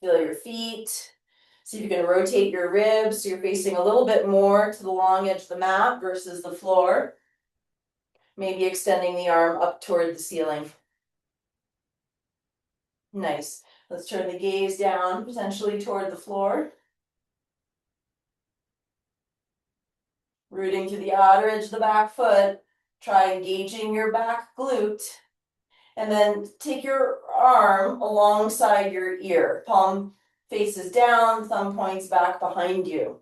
Feel your feet. See if you can rotate your ribs so you're facing a little bit more to the long edge of the mat versus the floor. Maybe extending the arm up toward the ceiling. Nice. Let's turn the gaze down, potentially toward the floor. Rooting to the outer edge of the back foot. Try engaging your back glute. And then take your arm alongside your ear. Palm faces down, thumb points back behind you.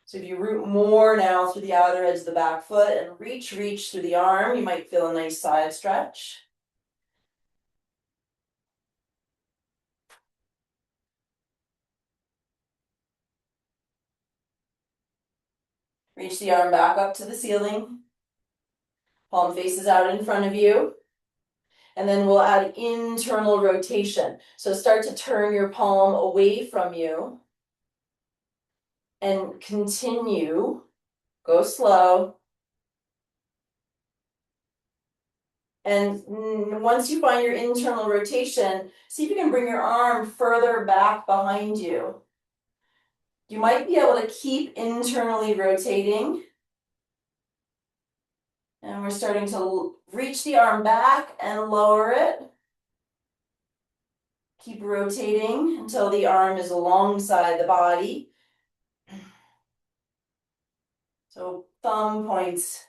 So if you root more now through the outer edge of the back foot and reach, reach through the arm, you might feel a nice side stretch. Reach the arm back up to the ceiling. Palm faces out in front of you. And then we'll add internal rotation. So start to turn your palm away from you. And continue. Go slow. And once you find your internal rotation, see if you can bring your arm further back behind you. You might be able to keep internally rotating. And we're starting to reach the arm back and lower it. Keep rotating until the arm is alongside the body. So thumb points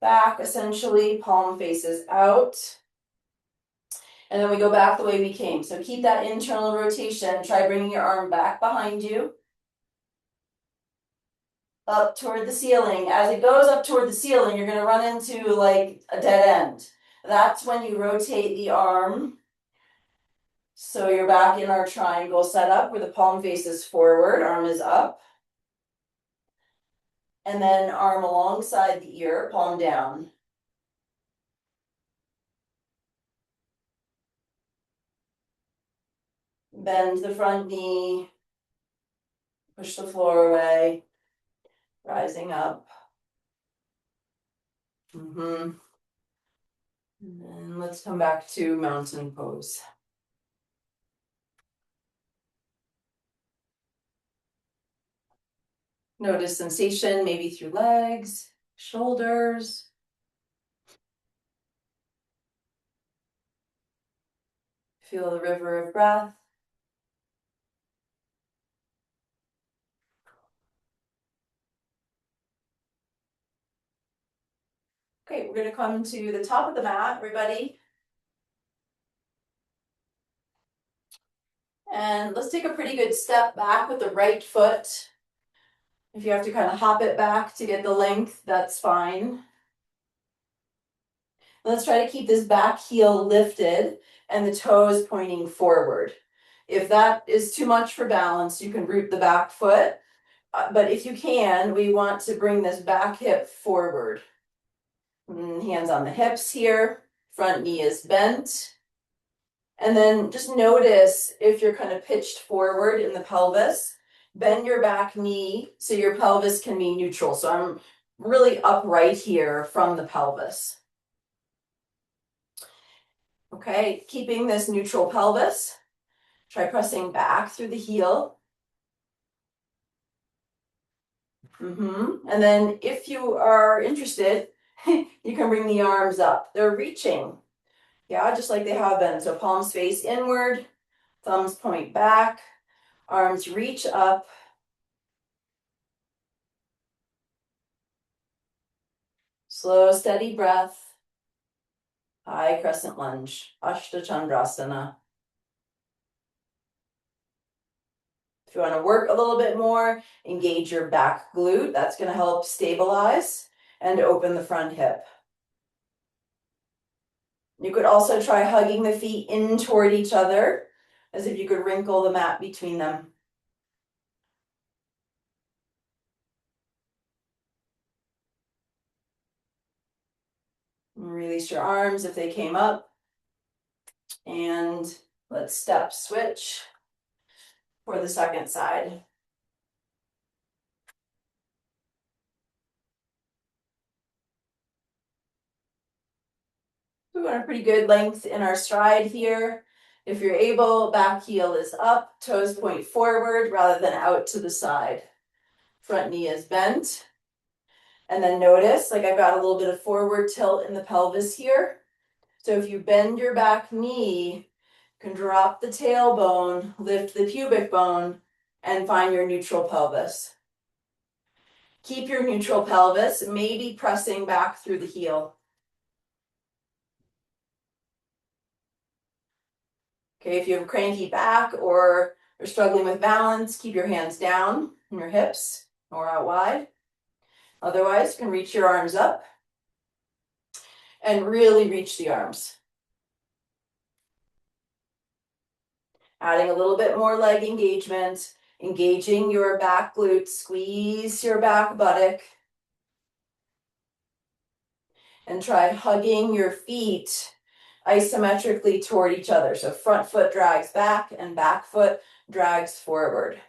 back essentially, palm faces out. And then we go back the way we came. So keep that internal rotation. Try bringing your arm back behind you. Up toward the ceiling. As it goes up toward the ceiling, you're going to run into like a dead end. That's when you rotate the arm. So you're back in our triangle setup where the palm faces forward, arm is up. And then arm alongside the ear, palm down. Bend the front knee. Push the floor away. Rising up. And let's come back to mountain pose. Notice sensation maybe through legs, shoulders. Feel the river of breath. Okay, we're going to come to the top of the mat, everybody. And let's take a pretty good step back with the right foot. If you have to kind of hop it back to get the length, that's fine. Let's try to keep this back heel lifted and the toes pointing forward. If that is too much for balance, you can root the back foot. But if you can, we want to bring this back hip forward. Hands on the hips here. Front knee is bent. And then just notice if you're kind of pitched forward in the pelvis, bend your back knee so your pelvis can be neutral. So I'm really upright here from the pelvis. Okay, keeping this neutral pelvis. Try pressing back through the heel. And then if you are interested, you can bring the arms up. They're reaching. Yeah, just like they have been. So palms face inward, thumbs point back, arms reach up. Slow, steady breath. High crescent lunge, Ashta Chandrasana. If you want to work a little bit more, engage your back glute. That's going to help stabilize and open the front hip. You could also try hugging the feet in toward each other, as if you could wrinkle the mat between them. Release your arms if they came up. And let's step switch for the second side. We want a pretty good length in our stride here. If you're able, back heel is up, toes point forward rather than out to the side. Front knee is bent. And then notice, like I've got a little bit of forward tilt in the pelvis here. So if you bend your back knee, you can drop the tailbone, lift the pubic bone, and find your neutral pelvis. Keep your neutral pelvis, maybe pressing back through the heel. Okay, if you have a cranky back or you're struggling with balance, keep your hands down in your hips or out wide. Otherwise, you can reach your arms up and really reach the arms. Adding a little bit more leg engagement, engaging your back glutes, squeeze your back buttock. And try hugging your feet isometrically toward each other. So front foot drags back and back foot drags forward.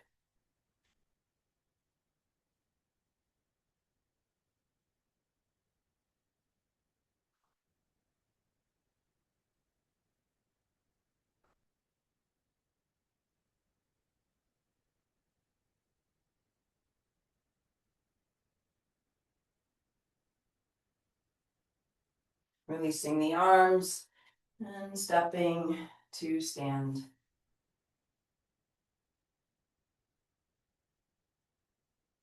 Releasing the arms and stepping to stand.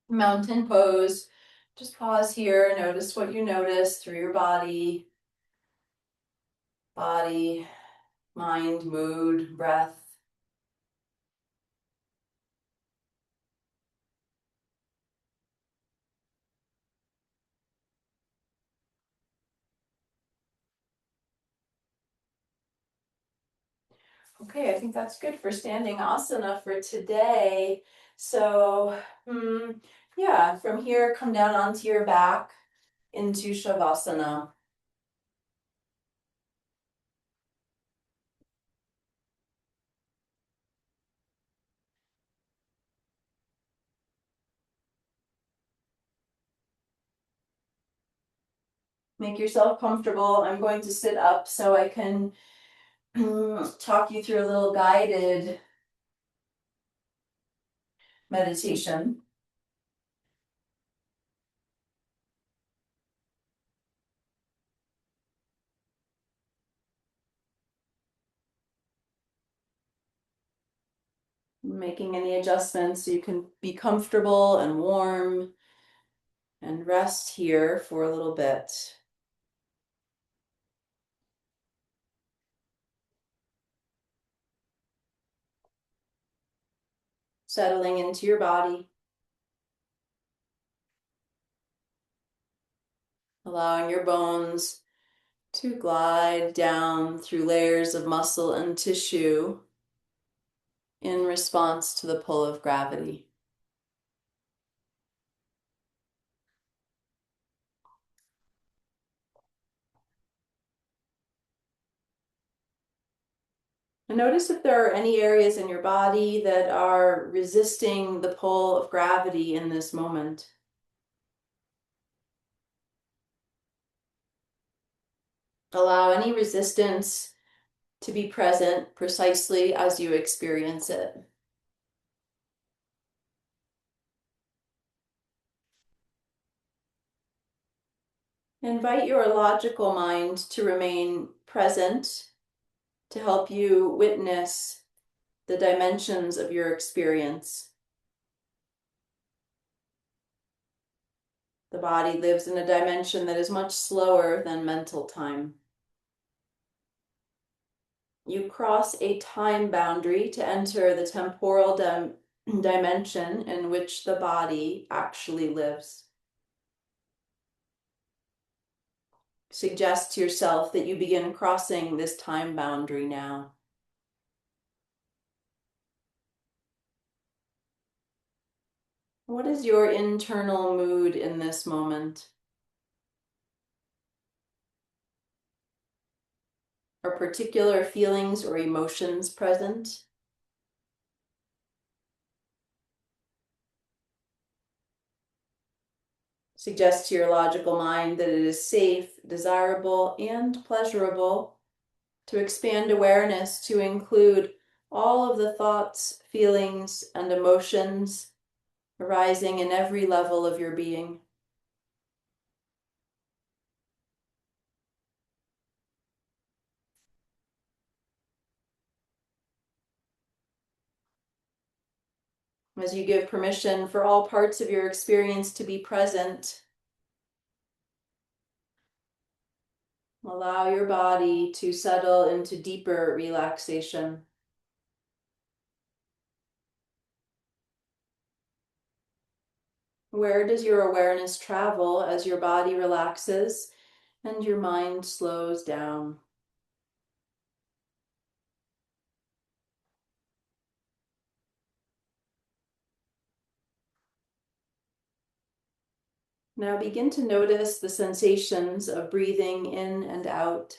Mountain pose. Just pause here, notice what you notice through your body, mind, mood, breath. Okay, I think that's good for standing asana for today. So, yeah, from here, come down onto your back into Shavasana. Make yourself comfortable. I'm going to sit up so I can talk you through a little guided meditation. Making any adjustments so you can be comfortable and warm and rest here for a little bit. Settling into your body. Allowing your bones to glide down through layers of muscle and tissue in response to the pull of gravity. And notice if there are any areas in your body that are resisting the pull of gravity in this moment. Allow any resistance to be present precisely as you experience it. Invite your logical mind to remain present to help you witness the dimensions of your experience. The body lives in a dimension that is much slower than mental time. You cross a time boundary to enter the temporal dimension in which the body actually lives. Suggest to yourself that you begin crossing this time boundary now. What is your internal mood in this moment? Are particular feelings or emotions present? Suggest to your logical mind that it is safe, desirable, and pleasurable to expand awareness to include all of the thoughts, feelings, and emotions arising in every level of your being. As you give permission for all parts of your experience to be present, allow your body to settle into deeper relaxation. Where does your awareness travel as your body relaxes and your mind slows down? Now begin to notice the sensations of breathing in and out.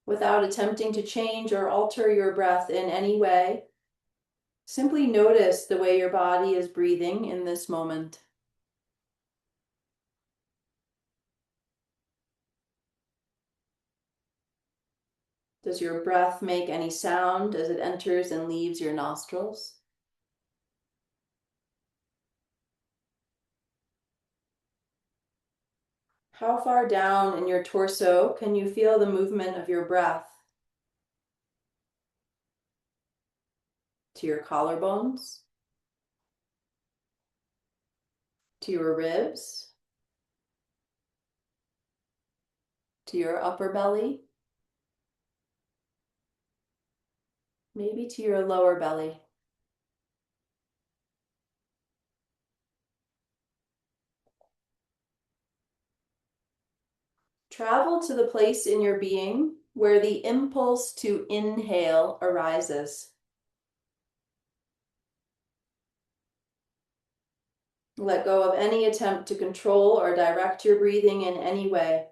Without attempting to change or alter your breath in any way, simply notice the way your body is breathing in this moment. Does your breath make any sound as it enters and leaves your nostrils? How far down in your torso can you feel the movement of your breath? to your collarbones, to your ribs, to your upper belly, maybe to your lower belly. Travel to the place in your being where the impulse to inhale arises. Let go of any attempt to control or direct your breathing in any way.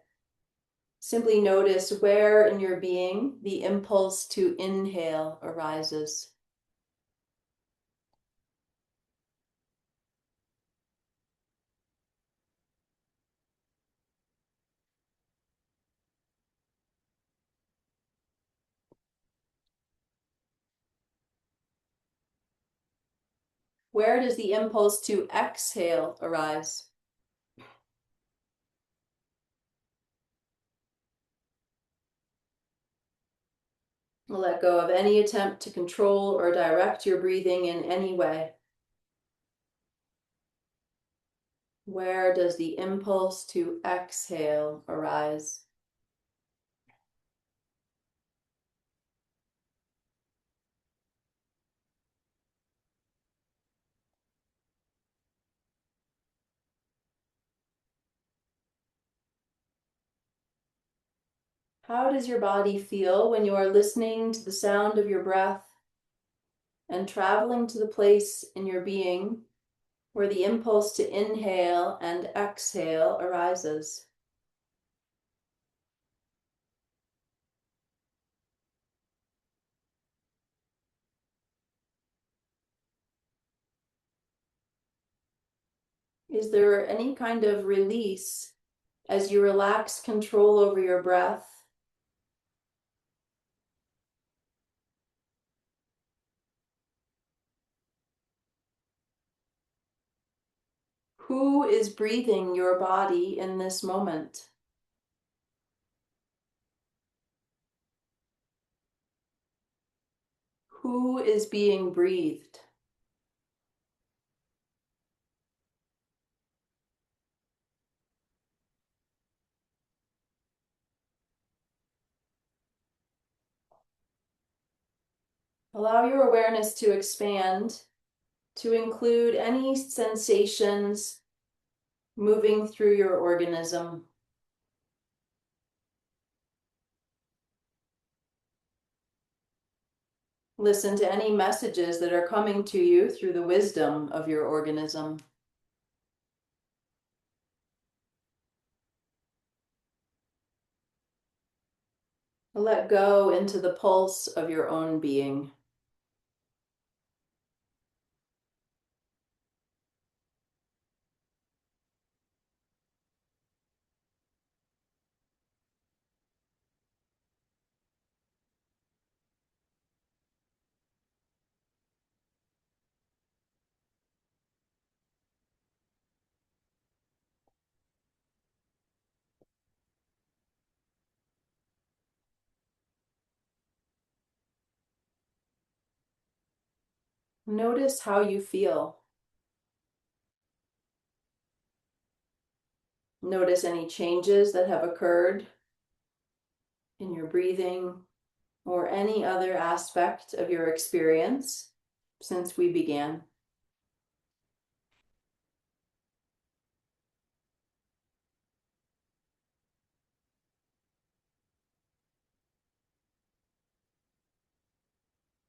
Simply notice where in your being the impulse to inhale arises. Where does the impulse to exhale arise? Let go of any attempt to control or direct your breathing in any way. Where does the impulse to exhale arise? How does your body feel when you are listening to the sound of your breath and traveling to the place in your being where the impulse to inhale and exhale arises? Is there any kind of release as you relax control over your breath? Who is breathing your body in this moment? Who is being breathed? Allow your awareness to expand to include any sensations moving through your organism. Listen to any messages that are coming to you through the wisdom of your organism. Let go into the pulse of your own being. Notice how you feel. Notice any changes that have occurred in your breathing or any other aspect of your experience since we began.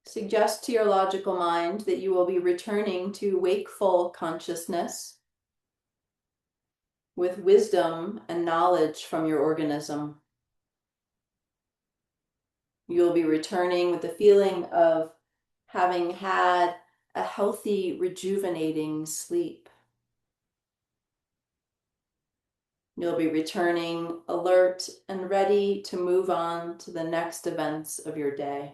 Suggest to your logical mind that you will be returning to wakeful consciousness with wisdom and knowledge from your organism. You'll be returning with the feeling of having had a healthy, rejuvenating sleep. You'll be returning alert and ready to move on to the next events of your day.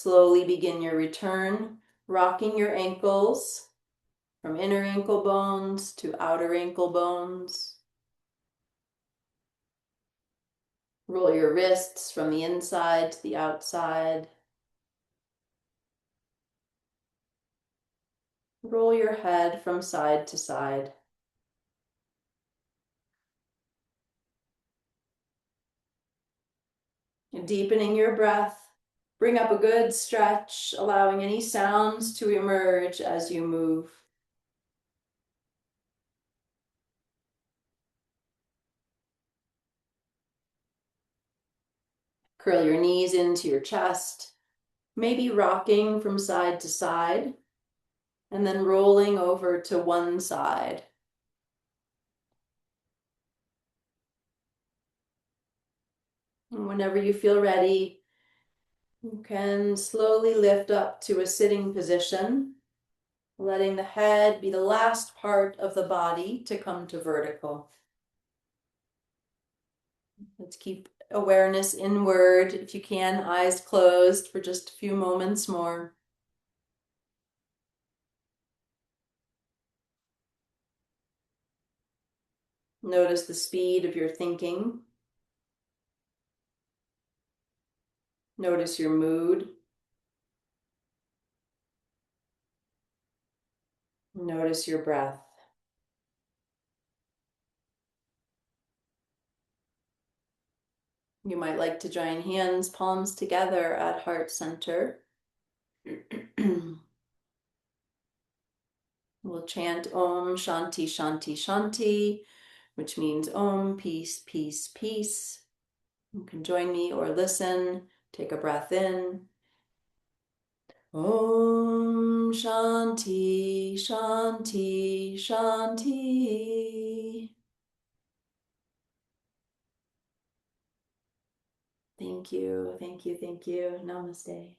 Slowly begin your return, rocking your ankles from inner ankle bones to outer ankle bones. Roll your wrists from the inside to the outside. Roll your head from side to side. Deepening your breath. Bring up a good stretch, allowing any sounds to emerge as you move. Curl your knees into your chest, maybe rocking from side to side, and then rolling over to one side. And whenever you feel ready, you can slowly lift up to a sitting position, letting the head be the last part of the body to come to vertical. Let's keep awareness inward. If you can, eyes closed for just a few moments more. Notice the speed of your thinking. Notice your mood. Notice your breath. You might like to join hands, palms together at heart center. We'll chant Om Shanti Shanti Shanti, which means Om, peace, peace, peace. You can join me or listen. Take a breath in. Om Shanti Shanti Shanti. Thank you, thank you, thank you. Namaste.